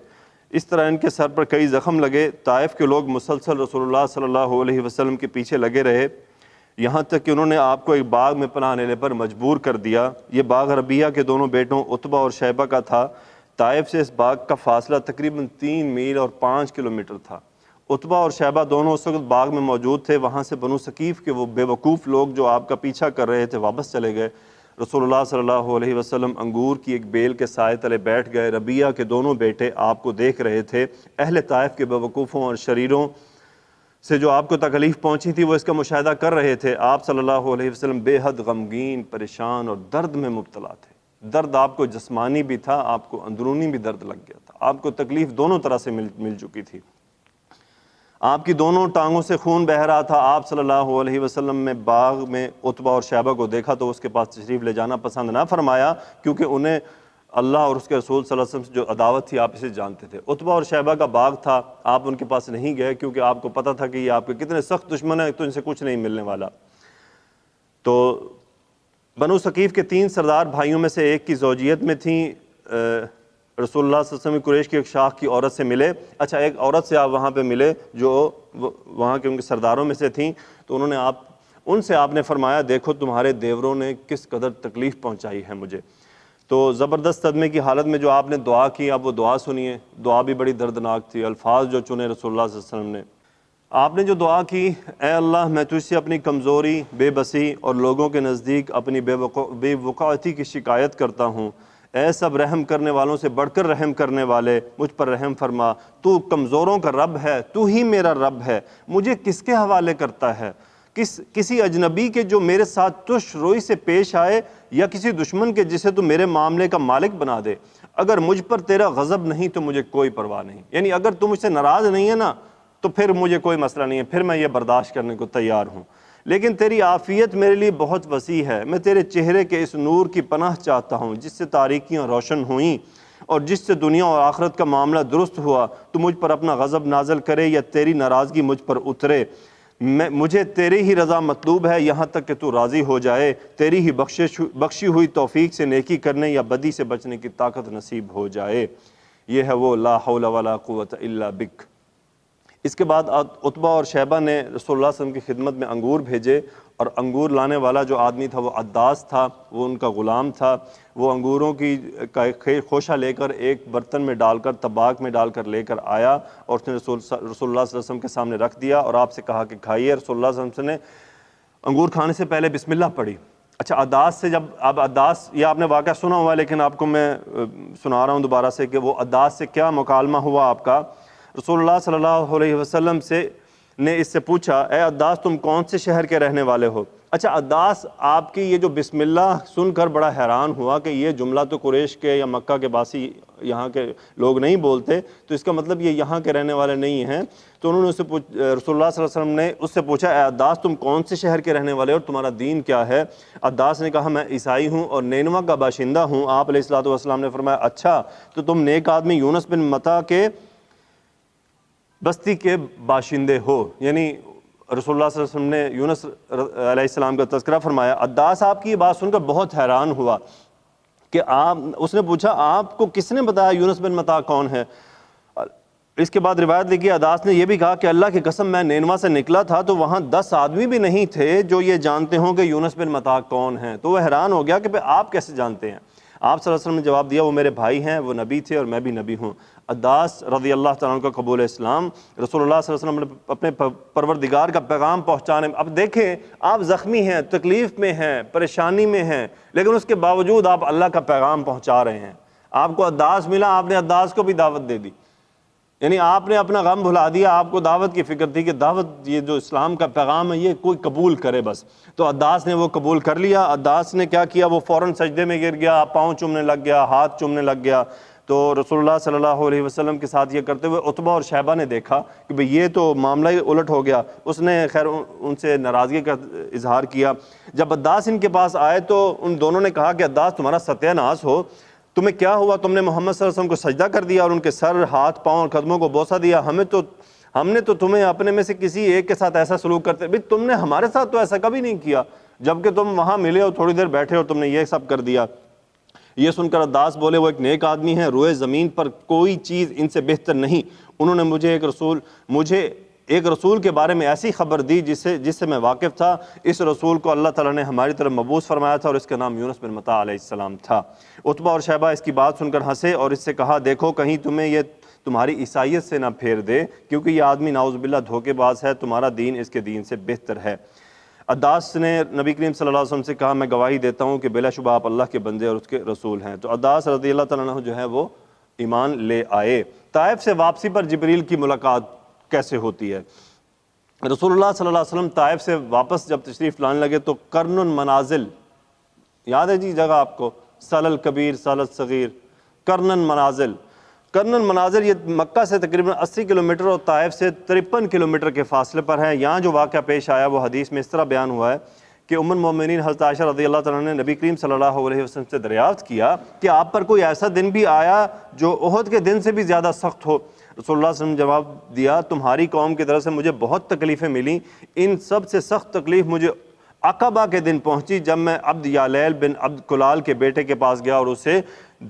اس طرح ان کے سر پر کئی زخم لگے۔ طائف کے لوگ مسلسل رسول اللہ صلی اللہ علیہ وسلم کے پیچھے لگے رہے، یہاں تک کہ انہوں نے آپ کو ایک باغ میں پناہ لینے پر مجبور کر دیا۔ یہ باغ ربیہ کے دونوں بیٹوں عتبہ اور شیبہ کا تھا۔ طائف سے اس باغ کا فاصلہ تقریباً 3 میل اور 5 کلومیٹر تھا۔ عتبہ اور شیبہ دونوں اس وقت باغ میں موجود تھے۔ وہاں سے بنو ثقیف کے وہ بے وقوف لوگ جو آپ کا پیچھا کر رہے تھے واپس چلے گئے۔ رسول اللہ صلی اللہ علیہ وسلم انگور کی ایک بیل کے سائے تلے بیٹھ گئے۔ ربیہ کے دونوں بیٹے آپ کو دیکھ رہے تھے۔ اہل طائف کے بے وقوفوں اور شریروں سے جو آپ کو تکلیف پہنچی تھی وہ اس کا مشاہدہ کر رہے تھے۔ آپ صلی اللہ علیہ وسلم بے حد غمگین، پریشان اور درد میں مبتلا تھے۔ درد آپ کو جسمانی بھی تھا، آپ کو اندرونی بھی درد لگ گیا تھا، آپ کو تکلیف دونوں طرح سے مل چکی تھی۔ آپ کی دونوں ٹانگوں سے خون بہہ رہا تھا۔ آپ صلی اللہ علیہ وسلم نے باغ میں عتبہ اور شیبہ کو دیکھا تو اس کے پاس تشریف لے جانا پسند نہ فرمایا، کیونکہ انہیں اللہ اور اس کے رسول صلی اللہ علیہ وسلم سے جو عداوت تھی آپ اسے جانتے تھے۔ عتبہ اور شیبہ کا باغ تھا، آپ ان کے پاس نہیں گئے کیونکہ آپ کو پتہ تھا کہ یہ آپ کے کتنے سخت دشمن ہیں، تو ان سے کچھ نہیں ملنے والا۔ تو بنو ثقیف کے 3 سردار بھائیوں میں سے ایک کی زوجیت میں تھیں۔ رسول اللہ صلی اللہ علیہ وسلم قریش کی ایک شاخ کی عورت سے ملے۔ اچھا، ایک عورت سے آپ وہاں پہ ملے جو وہاں کے ان کے سرداروں میں سے تھیں، تو انہوں نے ان سے آپ نے فرمایا، دیکھو تمہارے دیوروں نے کس قدر تکلیف پہنچائی ہے مجھے۔ تو زبردست صدمے کی حالت میں جو آپ نے دعا کی، آپ وہ دعا سنیے۔ دعا بھی بڑی دردناک تھی، الفاظ جو چنے رسول اللہ صلی اللہ علیہ وسلم نے۔ آپ نے جو دعا کی، اے اللہ میں تجھ سے اپنی کمزوری، بے بسی اور لوگوں کے نزدیک اپنی بے وقاحتی کی شکایت کرتا ہوں۔ اے سب رحم کرنے والوں سے بڑھ کر رحم کرنے والے، مجھ پر رحم فرما۔ تو کمزوروں کا رب ہے، تو ہی میرا رب ہے، مجھے کس کے حوالے کرتا ہے؟ کسی اجنبی کے جو میرے ساتھ تش روئی سے پیش آئے، یا کسی دشمن کے جسے تو میرے معاملے کا مالک بنا دے؟ اگر مجھ پر تیرا غضب نہیں تو مجھے کوئی پرواہ نہیں، یعنی اگر تم مجھ سے ناراض نہیں ہے نا تو پھر مجھے کوئی مسئلہ نہیں ہے، پھر میں یہ برداشت کرنے کو تیار ہوں۔ لیکن تیری عافیت میرے لیے بہت وسیع ہے، میں تیرے چہرے کے اس نور کی پناہ چاہتا ہوں جس سے تاریکیاں روشن ہوئیں اور جس سے دنیا اور آخرت کا معاملہ درست ہوا۔ تو مجھ پر اپنا غضب نازل کرے یا تیری ناراضگی مجھ پر اترے، مجھے تیری ہی رضا مطلوب ہے یہاں تک کہ تو راضی ہو جائے۔ تیری ہی بخشی ہوئی توفیق سے نیکی کرنے یا بدی سے بچنے کی طاقت نصیب ہو جائے۔ یہ ہے وہ لا حول ولا قوت الا بک۔ اس کے بعد عتبہ اور شیبہ نے رسول اللہ صلی اللہ علیہ وسلم کی خدمت میں انگور بھیجے، اور انگور لانے والا جو آدمی تھا وہ عداس تھا، وہ ان کا غلام تھا۔ وہ انگوروں کا ایک خوشہ لے کر ایک برتن میں ڈال کر، طباق میں ڈال کر لے کر آیا اور اس نے رسول اللہ صلی اللہ علیہ وسلم کے سامنے رکھ دیا اور آپ سے کہا کہ کھائیے۔ رسول اللہ صلی اللہ علیہ وسلم نے انگور کھانے سے پہلے بسم اللہ پڑھی۔ اچھا عداس سے جب اب عداس، یہ آپ نے واقعہ سنا ہوا ہے لیکن آپ کو میں سنا رہا ہوں دوبارہ سے کہ وہ عداس سے کیا مکالمہ ہوا آپ کا. رسول اللہ صلی اللہ علیہ وسلم سے نے اس سے پوچھا اے عداس تم کون سے شہر کے رہنے والے ہو؟ اچھا عداس آپ کی یہ جو بسم اللہ سن کر بڑا حیران ہوا کہ یہ جملہ تو قریش کے یا مکہ کے باسی یہاں کے لوگ نہیں بولتے، تو اس کا مطلب یہ یہاں کے رہنے والے نہیں ہیں. تو انہوں نے رسول اللہ صلی اللہ علیہ وسلم نے اس سے پوچھا اے عداس تم کون سے شہر کے رہنے والے ہو اور تمہارا دین کیا ہے؟ عداس نے کہا میں عیسائی ہوں اور نینوا کا باشندہ ہوں. آپ علیہ الصلوۃ والسلام نے فرمایا اچھا تو تم نیک آدمی یونس بن متی کے بستی کے باشندے ہو. یعنی رسول اللہ صلی اللہ علیہ وسلم نے یونس علیہ السلام کا تذکرہ فرمایا. عداس آپ کی یہ بات سن کر بہت حیران ہوا کہ اس نے پوچھا آپ کو کس نے بتایا یونس بن متی کون ہے؟ اس کے بعد روایت لکھی عداس نے یہ بھی کہا کہ اللہ کی قسم میں نینوا سے نکلا تھا تو وہاں 10 آدمی بھی نہیں تھے جو یہ جانتے ہوں کہ یونس بن متی کون ہیں. تو وہ حیران ہو گیا کہ آپ کیسے جانتے ہیں؟ آپ صلی اللہ علیہ وسلم نے جواب دیا وہ میرے بھائی ہیں، وہ نبی تھے اور میں بھی نبی ہوں. عداس رضی اللہ تعالیٰ عنہ کا قبول اسلام. رسول اللہ صلی اللہ علیہ وسلم نے اپنے پروردگار کا پیغام پہنچانے میں، اب دیکھیں آپ زخمی ہیں، تکلیف میں ہیں، پریشانی میں ہیں، لیکن اس کے باوجود آپ اللہ کا پیغام پہنچا رہے ہیں. آپ کو عداس ملا، آپ نے عداس کو بھی دعوت دے دی. یعنی آپ نے اپنا غم بھلا دیا، آپ کو دعوت کی فکر تھی کہ دعوت یہ جو اسلام کا پیغام ہے یہ کوئی قبول کرے بس. تو عداس نے وہ قبول کر لیا. عداس نے کیا کیا، وہ فوراً سجدے میں گر گیا، پاؤں چومنے لگ گیا، ہاتھ چومنے لگ گیا. تو رسول اللہ صلی اللہ علیہ وسلم کے ساتھ یہ کرتے ہوئے عتبہ اور شیبہ نے دیکھا کہ بھئی یہ تو معاملہ ہی الٹ ہو گیا. اس نے خیر ان سے ناراضگی کا اظہار کیا. جب عداس ان کے پاس آئے تو ان دونوں نے کہا کہ عداس تمہارا ستیہ ناس ہو، تمہیں کیا ہوا؟ تم نے محمد صلی اللہ علیہ وسلم کو سجدہ کر دیا اور ان کے سر، ہاتھ، پاؤں اور قدموں کو بوسہ دیا. ہم نے تو تمہیں اپنے میں سے کسی ایک کے ساتھ ایسا سلوک کرتے، بھئی تم نے ہمارے ساتھ تو ایسا کبھی نہیں کیا، جبکہ تم وہاں ملے اور تھوڑی دیر بیٹھے اور تم نے یہ سب کر دیا. یہ سن کر عداس بولے وہ ایک نیک آدمی ہیں، روئے زمین پر کوئی چیز ان سے بہتر نہیں. انہوں نے مجھے ایک رسول کے بارے میں ایسی خبر دی جس سے میں واقف تھا. اس رسول کو اللہ تعالیٰ نے ہماری طرف مبعوث فرمایا تھا اور اس کا نام یونس بن متی علیہ السلام تھا. عتبہ اور شیبہ اس کی بات سن کر ہنسے اور اس سے کہا دیکھو کہیں تمہیں یہ تمہاری عیسائیت سے نہ پھیر دے، کیونکہ یہ آدمی نعوذ باللہ دھوکے باز ہے، تمہارا دین اس کے دین سے بہتر ہے. عداس نے نبی کریم صلی اللہ علیہ وسلم سے کہا میں گواہی دیتا ہوں کہ بلا شبہ آپ اللہ کے بندے اور اس کے رسول ہیں. تو عداس رضی اللہ تعالیٰ عنہ جو ہے وہ ایمان لے آئے. طائف سے واپسی پر جبریل کی ملاقات کیسے ہوتی ہے؟ رسول اللہ صلی اللہ علیہ وسلم طائف سے واپس جب تشریف لانے لگے تو قرن المنازل، یاد ہے جی جگہ آپ کو، سال الکبیر سال الصغیر، قرن المنازل یہ مکہ سے تقریباً 80 کلومیٹر اور طائف سے 53 کلومیٹر کے فاصلے پر ہے. یہاں جو واقعہ پیش آیا وہ حدیث میں اس طرح بیان ہوا ہے کہ ام المومنین حضرت عائشہ رضی اللہ تعالیٰ نے نبی کریم صلی اللہ علیہ وسلم سے دریافت کیا کہ آپ پر کوئی ایسا دن بھی آیا جو احد کے دن سے بھی زیادہ سخت ہو؟ رسول اللہ صلی اللہ علیہ وسلم جواب دیا تمہاری قوم کی طرف سے مجھے بہت تکلیفیں ملیں، ان سب سے سخت تکلیف مجھے عقبہ کے دن پہنچی جب میں عبد یالیل بن عبد کلال کے بیٹے کے پاس گیا اور اسے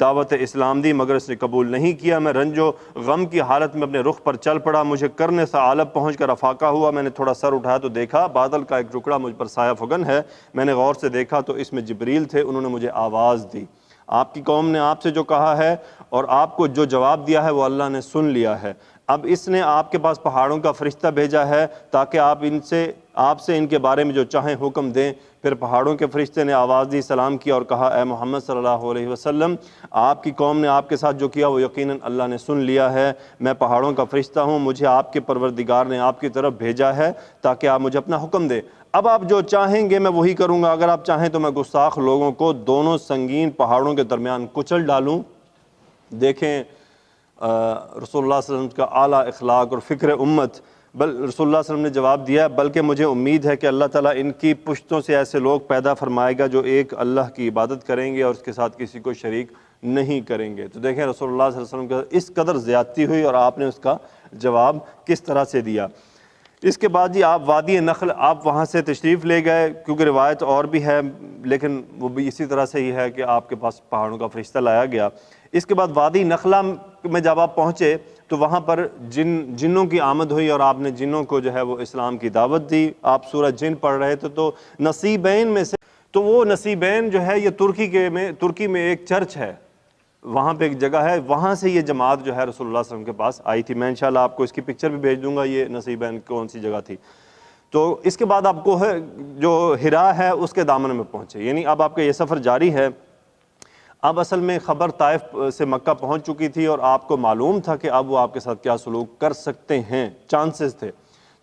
دعوت اسلام دی مگر اس نے قبول نہیں کیا. میں رنج و غم کی حالت میں اپنے رخ پر چل پڑا، مجھے کرنے ثعالب پہنچ کر افاقہ ہوا. میں نے تھوڑا سر اٹھایا تو دیکھا بادل کا ایک ٹکڑا مجھ پر سایہ فگن ہے. میں نے غور سے دیکھا تو اس میں جبریل تھے، انہوں نے مجھے آواز دی. آپ کی قوم نے آپ سے جو کہا ہے اور آپ کو جو جواب دیا ہے وہ اللہ نے سن لیا ہے. اب اس نے آپ کے پاس پہاڑوں کا فرشتہ بھیجا ہے تاکہ آپ سے ان کے بارے میں جو چاہیں حکم دیں. پھر پہاڑوں کے فرشتے نے آواز دی، سلام کیا اور کہا اے محمد صلی اللہ علیہ وسلم آپ کی قوم نے آپ کے ساتھ جو کیا وہ یقیناً اللہ نے سن لیا ہے. میں پہاڑوں کا فرشتہ ہوں، مجھے آپ کے پروردگار نے آپ کی طرف بھیجا ہے تاکہ آپ مجھے اپنا حکم دیں. اب آپ جو چاہیں گے میں وہی کروں گا. اگر آپ چاہیں تو میں گستاخ لوگوں کو دونوں سنگین پہاڑوں کے درمیان کچل ڈالوں. دیکھیں رسول اللہ صلی اللہ علیہ وسلم کا اعلیٰ اخلاق اور فکر امت. رسول اللہ صلی اللہ علیہ وسلم نے جواب دیا بلکہ مجھے امید ہے کہ اللہ تعالیٰ ان کی پشتوں سے ایسے لوگ پیدا فرمائے گا جو ایک اللہ کی عبادت کریں گے اور اس کے ساتھ کسی کو شریک نہیں کریں گے. تو دیکھیں رسول اللہ صلی اللہ علیہ وسلم کا اس قدر زیادتی ہوئی اور آپ نے اس کا جواب کس طرح سے دیا. اس کے بعد جی آپ وادی نخل آپ وہاں سے تشریف لے گئے، کیونکہ روایت اور بھی ہے لیکن وہ بھی اسی طرح سے ہی ہے کہ آپ کے پاس پہاڑوں کا فرشتہ لایا گیا. اس کے بعد وادی نخلا میں جب آپ پہنچے تو وہاں پر جنوں کی آمد ہوئی اور آپ نے جنوں کو جو ہے وہ اسلام کی دعوت دی. آپ سورہ جن پڑھ رہے تھے تو نصیبین میں سے، تو وہ نصیبین جو ہے یہ ترکی میں ایک چرچ ہے، وہاں پہ ایک جگہ ہے، وہاں سے یہ جماعت جو ہے رسول اللہ صلی اللہ علیہ وسلم کے پاس آئی تھی. میں انشاءاللہ آپ کو اس کی پکچر بھی بھیج دوں گا یہ نصیبین کون سی جگہ تھی. تو اس کے بعد آپ کو جو ہرا ہے اس کے دامن میں پہنچے، یعنی اب آپ کا یہ سفر جاری ہے۔ اب اصل میں خبر طائف سے مکہ پہنچ چکی تھی اور آپ کو معلوم تھا کہ اب وہ آپ کے ساتھ کیا سلوک کر سکتے ہیں، چانسز تھے۔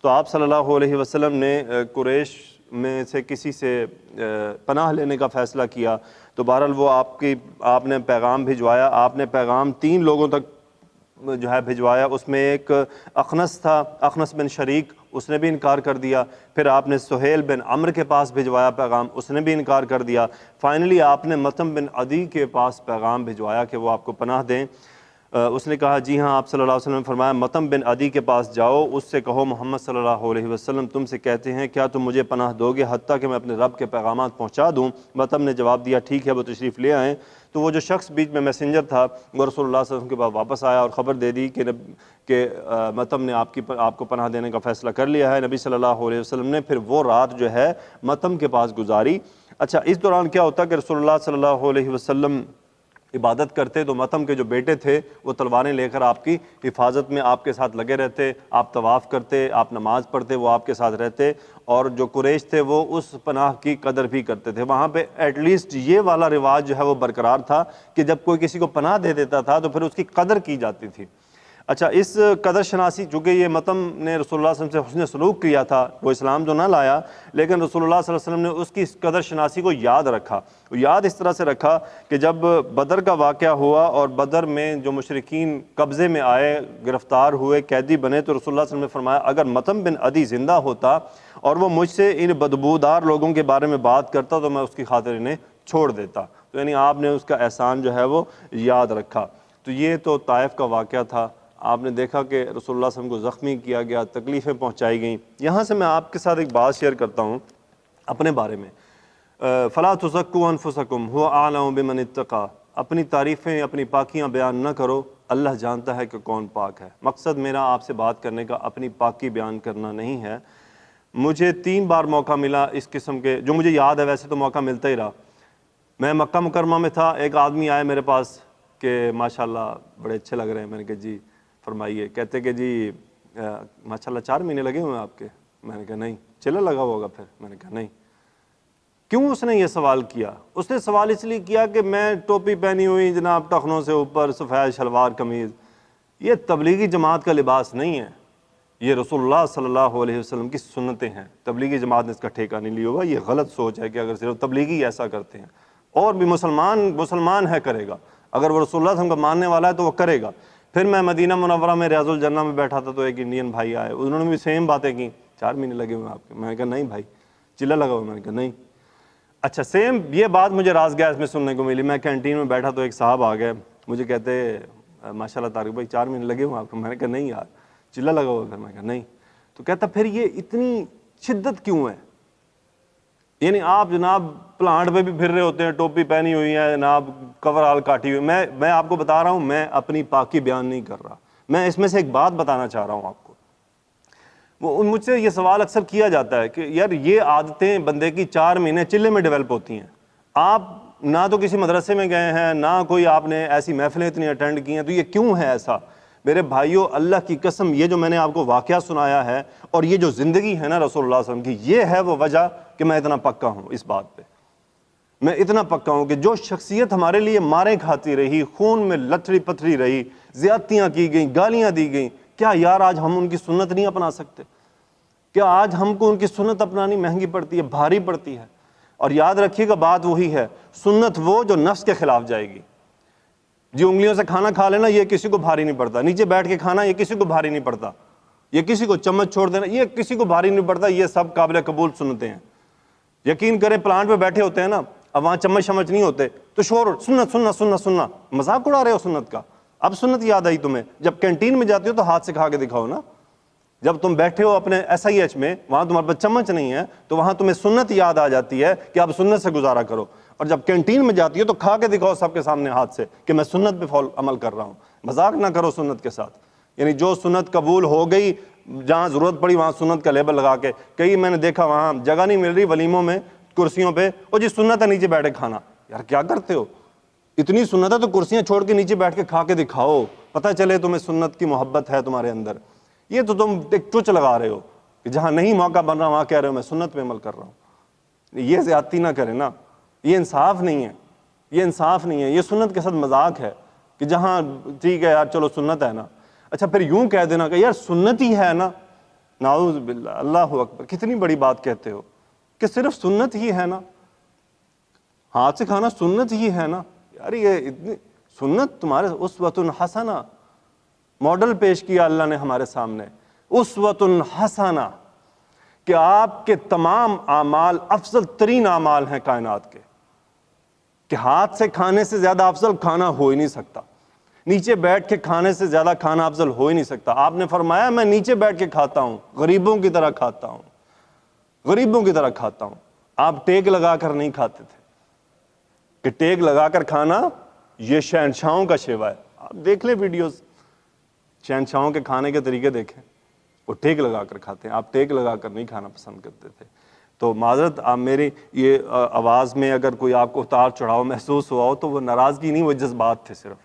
تو آپ صلی اللہ علیہ وسلم نے قریش میں سے کسی سے پناہ لینے کا فیصلہ کیا۔ تو بہرحال وہ آپ نے پیغام بھجوایا، آپ نے پیغام 3 لوگوں تک جو ہے بھجوایا، اس میں ایک اخنس تھا، اخنس بن شریک، اس نے بھی انکار کر دیا۔ پھر آپ نے سہیل بن عمرو کے پاس بھجوایا پیغام، اس نے بھی انکار کر دیا۔ فائنلی آپ نے مطعم بن عدی کے پاس پیغام بھجوایا کہ وہ آپ کو پناہ دیں۔ اس نے کہا جی ہاں، آپ صلی اللہ علیہ وسلم نے فرمایا مطعم بن عدی کے پاس جاؤ، اس سے کہو محمد صلی اللہ علیہ وسلم تم سے کہتے ہیں کیا تم مجھے پناہ دو گے حتیٰ کہ میں اپنے رب کے پیغامات پہنچا دوں؟ مطعم نے جواب دیا ٹھیک ہے، وہ تشریف لے آئیں۔ تو وہ جو شخص بیچ میں میسنجر تھا وہ رسول اللہ صلی اللہ علیہ وسلم کے پاس واپس آیا اور خبر دے دی کہ مطعم نے آپ کو پناہ دینے کا فیصلہ کر لیا ہے۔ نبی صلی اللہ علیہ وسلم نے پھر وہ رات جو ہے مطعم کے پاس گزاری۔ اچھا، اس دوران کیا ہوتا کہ رسول اللہ صلی اللہ علیہ وسلم عبادت کرتے تو مطعم کے جو بیٹے تھے وہ تلواریں لے کر آپ کی حفاظت میں آپ کے ساتھ لگے رہتے، آپ طواف کرتے، آپ نماز پڑھتے، وہ آپ کے ساتھ رہتے، اور جو قریش تھے وہ اس پناہ کی قدر بھی کرتے تھے۔ وہاں پہ ایٹ لیسٹ یہ والا رواج جو ہے وہ برقرار تھا کہ جب کوئی کسی کو پناہ دے دیتا تھا تو پھر اس کی قدر کی جاتی تھی۔ اچھا، اس قدر شناسی، چونکہ یہ مطعم نے رسول اللہ صلی اللہ علیہ وسلم سے حسن سلوک کیا تھا، وہ اسلام تو نہ لایا، لیکن رسول اللہ صلی اللہ علیہ وسلم نے اس کی قدر شناسی کو یاد رکھا۔ یاد اس طرح سے رکھا کہ جب بدر کا واقعہ ہوا اور بدر میں جو مشرکین قبضے میں آئے، گرفتار ہوئے، قیدی بنے، تو رسول اللہ صلی اللہ علیہ وسلم نے فرمایا اگر مطعم بن عدی زندہ ہوتا اور وہ مجھ سے ان بدبودار لوگوں کے بارے میں بات کرتا تو میں اس کی خاطر انہیں چھوڑ دیتا۔ تو یعنی آپ نے اس کا احسان جو ہے وہ یاد رکھا۔ تو یہ تو طائف کا واقعہ تھا۔ آپ نے دیکھا کہ رسول اللہ صلی اللہ علیہ وسلم کو زخمی کیا گیا، تکلیفیں پہنچائی گئیں۔ یہاں سے میں آپ کے ساتھ ایک بات شیئر کرتا ہوں اپنے بارے میں۔ فَلَا تُزَكُّوا أَنفُسَكُمْ هُوَ أَعْلَمُ بِمَنِ اتَّقَىٰ، اپنی تعریفیں، اپنی پاکیاں بیان نہ کرو، اللہ جانتا ہے کہ کون پاک ہے۔ مقصد میرا آپ سے بات کرنے کا اپنی پاکی بیان کرنا نہیں ہے۔ مجھے 3 بار موقع ملا اس قسم کے، جو مجھے یاد ہے، ویسے تو موقع ملتا ہی رہا۔ میں مکہ مکرمہ میں تھا، ایک آدمی آئے میرے پاس کہ ماشاءاللہ بڑے اچھے لگ رہے ہیں۔ میں نے کہا جی فرمائیے۔ کہتے کہ جی ماشاءاللہ 4 مہینے لگے ہوئے ہیں آپ کے؟ میں نے کہا نہیں۔ چلا لگا ہوگا پھر؟ میں نے کہا نہیں۔ کیوں اس نے یہ سوال کیا؟ اس نے سوال اس لیے کیا کہ میں ٹوپی پہنی ہوئی جناب، ٹخنوں سے اوپر سفید شلوار قمیض، یہ تبلیغی جماعت کا لباس نہیں ہے، یہ رسول اللہ صلی اللہ علیہ وسلم کی سنتیں ہیں۔ تبلیغی جماعت نے اس کا ٹھیکہ نہیں لیا ہوگا۔ یہ غلط سوچ ہے کہ اگر صرف تبلیغی ایسا کرتے ہیں، اور بھی مسلمان ہے کرے گا، اگر وہ رسول اللہ صلی اللہ علیہ وسلم کا ماننے والا ہے تو وہ کرے گا۔ پھر میں مدینہ منورہ میں ریاض الجنہ میں بیٹھا تھا تو ایک انڈین بھائی آئے، انہوں نے بھی سیم باتیں کی، 4 مہینے لگے ہوئے آپ کے؟ میں نے کہا نہیں بھائی۔ چلا لگا ہوا؟ میں نے کہا نہیں۔ اچھا، سیم یہ بات مجھے راز گیس میں سننے کو ملی۔ میں کینٹین میں بیٹھا تو ایک صاحب آ گئے، مجھے کہتے ماشاءاللہ طارق بھائی 4 مہینے لگے ہوئے آپ کو؟ میں نے کہا نہیں یار۔ چلا لگا ہوا؟ پھر میں نے کہا نہیں۔ تو کہتا پھر یہ اتنی شدت کیوں ہے؟ یعنی آپ جناب پلانٹ پہ بھی پھر رہے ہوتے ہیں، ٹوپی پہنی ہوئی ہے جناب، کور آل کاٹی ہوئی۔ میں آپ کو بتا رہا ہوں، میں اپنی پاکی بیان نہیں کر رہا، میں اس میں سے ایک بات بتانا چاہ رہا ہوں آپ کو۔ مجھ سے یہ سوال اکثر کیا جاتا ہے کہ یار یہ عادتیں بندے کی 4 مہینے چلے میں ڈیولپ ہوتی ہیں، آپ نہ تو کسی مدرسے میں گئے ہیں، نہ کوئی آپ نے ایسی محفلیں اتنی اٹینڈ کی ہیں، تو یہ کیوں ہے ایسا؟ میرے بھائیوں، اللہ کی قسم، یہ جو میں نے آپ کو واقعہ سنایا ہے اور یہ جو زندگی ہے نا رسول اللہ صلی اللہ علیہ وسلم کی، یہ ہے وہ وجہ کہ میں اتنا پکا ہوں اس بات پہ۔ میں اتنا پکا ہوں کہ جو شخصیت ہمارے لیے ماریں کھاتی رہی، خون میں لتھڑی پتھری رہی، زیادتیاں کی گئیں، گالیاں دی گئیں، کیا یار آج ہم ان کی سنت نہیں اپنا سکتے؟ کیا آج ہم کو ان کی سنت اپنانی مہنگی پڑتی ہے، بھاری پڑتی ہے؟ اور یاد رکھیے گا بات وہی ہے، سنت وہ جو نفس کے خلاف جائے گی۔ جی انگلیوں سے کھانا کھا لینا یہ کسی کو بھاری نہیں پڑتا، نیچے بیٹھ کے کھانا یہ کسی کو بھاری نہیں پڑتا، یہ کسی کو چمچ چھوڑ دینا یہ کسی کو بھاری نہیں پڑتا، یہ سب قابل قبول سنتیں ہیں۔ یقین کریں پلانٹ پہ بیٹھے ہوتے ہیں نا، اب وہاں چمچ شمچ نہیں ہوتے تو شور سنت سننا سننا سننا، مذاق اڑا رہے ہو سنت کا؟ اب سنت یاد آئی تمہیں؟ جب کینٹین میں جاتے ہو تو ہاتھ سے کھا کے دکھاؤ نا۔ جب تم بیٹھے ہو اپنے SIH میں، وہاں تمہارے پاس چمچ نہیں ہے تو وہاں تمہیں سنت یاد آ جاتی ہے کہ اب سنت سے گزارا کرو، اور جب کینٹین میں جاتی ہو تو کھا کے دکھاؤ سب کے سامنے ہاتھ سے کہ میں سنت پہ عمل کر رہا ہوں۔ مذاق نہ کرو سنت کے ساتھ، یعنی جو سنت قبول ہو گئی، جہاں ضرورت پڑی وہاں سنت کا لیبل لگا کے، کئی میں نے دیکھا وہاں جگہ نہیں مل رہی ولیموں میں کرسیوں پہ، اور جی سنت ہے نیچے بیٹھے کھانا۔ یار کیا کرتے ہو؟ اتنی سنت ہے تو کرسیاں چھوڑ کے نیچے بیٹھ کے کھا کے دکھاؤ، پتہ چلے تمہیں سنت کی محبت ہے تمہارے اندر۔ یہ تو تم ایک ٹچ لگا رہے ہو، کہ جہاں نہیں موقع بن رہا وہاں کہہ رہے ہو میں سنت پہ عمل کر رہا ہوں۔ یہ زیادتی نہ کریں نا، یہ انصاف نہیں ہے، یہ انصاف نہیں ہے، یہ سنت کے ساتھ مذاق ہے کہ جہاں ٹھیک ہے یار چلو سنت ہے نا، اچھا پھر یوں کہہ دینا کہ یار سنت ہی ہے نا، نعوذ باللہ، اللہ اکبر، کتنی بڑی بات کہتے ہو کہ صرف سنت ہی ہے نا، ہاتھ سے کھانا سنت ہی ہے نا، یار یہ اتنی سنت تمہارے اسوۃ حسنہ ماڈل پیش کیا اللہ نے ہمارے سامنے، اسوۃ حسنہ، کہ آپ کے تمام اعمال افضل ترین اعمال ہیں کائنات کے، کہ ہاتھ سے کھانے سے زیادہ افضل کھانا ہو ہی نہیں سکتا، نیچے بیٹھ کے کھانے سے زیادہ کھانا افضل ہو ہی نہیں سکتا۔ آپ نے فرمایا میں نیچے بیٹھ کے کھاتا ہوں، غریبوں کی طرح کھاتا ہوں، غریبوں کی طرح کھاتا ہوں۔ آپ ٹیک لگا کر نہیں کھاتے تھے، کہ ٹیک لگا کر کھانا یہ شہنشاہوں کا شیوا ہے۔ آپ دیکھ لیں ویڈیوز، شہنشاہوں کے کھانے کے طریقے دیکھیں، وہ ٹیک لگا کر کھاتے ہیں، آپ ٹیک لگا کر نہیں کھانا پسند کرتے تھے۔ تو معذرت، آپ میری یہ آواز میں اگر کوئی آپ کو اتار چڑھاؤ محسوس ہوا ہو تو وہ ناراضگی نہیں، وہ جذبات تھے صرف،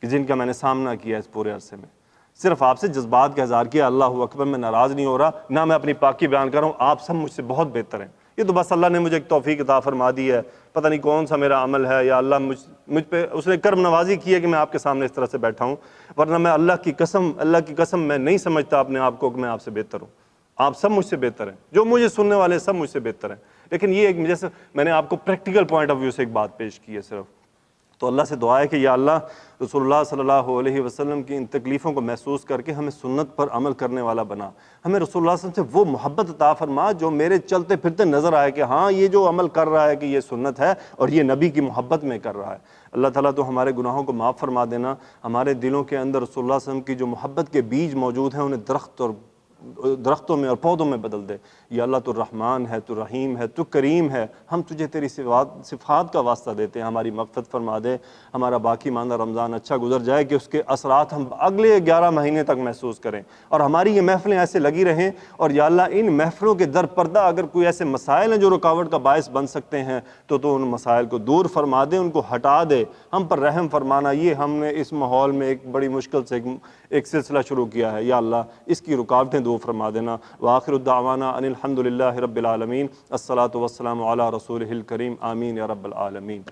کہ جن کا میں نے سامنا کیا اس پورے عرصے میں، صرف آپ سے جذبات کا اظہار کیا۔ اللہ اکبر، میں ناراض نہیں ہو رہا، نہ میں اپنی پاکی بیان کر رہا ہوں، آپ سب مجھ سے بہت بہتر ہیں، یہ تو بس اللہ نے مجھے ایک توفیق عطا فرما دی ہے، پتہ نہیں کون سا میرا عمل ہے، یا اللہ مجھ پہ اس نے کرم نوازی کی ہے کہ میں آپ کے سامنے اس طرح سے بیٹھا ہوں، ورنہ میں اللہ کی قسم میں نہیں سمجھتا اپنے آپ کو کہ میں آپ سے بہتر ہوں۔ آپ سب مجھ سے بہتر ہیں، جو مجھے سننے والے سب مجھ سے بہتر ہیں، لیکن یہ ایک جیسے میں نے آپ کو پریکٹیکل پوائنٹ آف ویو سے ایک بات پیش کی ہے صرف۔ تو اللہ سے دعا ہے کہ یا اللہ رسول اللہ صلی اللہ علیہ وسلم کی ان تکلیفوں کو محسوس کر کے ہمیں سنت پر عمل کرنے والا بنا، ہمیں رسول اللہ صلی اللہ علیہ وسلم سے وہ محبت عطا فرما جو میرے چلتے پھرتے نظر آئے کہ ہاں یہ جو عمل کر رہا ہے کہ یہ سنت ہے اور یہ نبی کی محبت میں کر رہا ہے۔ اللہ تعالیٰ تو ہمارے گناہوں کو معاف فرما دینا، ہمارے دلوں کے اندر رسول اللہ صلی اللہ علیہ وسلم کی جو محبت کے بیج موجود ہیں انہیں درختوں میں اور پودوں میں بدل دے۔ یا اللہ تو رحمان ہے، تو رحیم ہے، تو کریم ہے، ہم تجھے تیری صفات کا واسطہ دیتے ہیں، ہماری مغفرت فرما دے، ہمارا باقی ماندہ رمضان اچھا گزر جائے کہ اس کے اثرات ہم اگلے 11 مہینے تک محسوس کریں، اور ہماری یہ محفلیں ایسے لگی رہیں، اور یا اللہ ان محفلوں کے در پردہ اگر کوئی ایسے مسائل ہیں جو رکاوٹ کا باعث بن سکتے ہیں تو ان مسائل کو دور فرما دے، ان کو ہٹا دے، ہم پر رحم فرمانا۔ یہ ہم نے اس ماحول میں ایک بڑی مشکل سے ایک سلسلہ شروع کیا ہے، یا اللہ اس کی رکاوٹیں دور فرما دینا۔ وآخر الدعوانا ان الحمد للہ رب العالمین، الصلاۃ والسلام علی رسولہ الکریم، آمین یا رب العالمین۔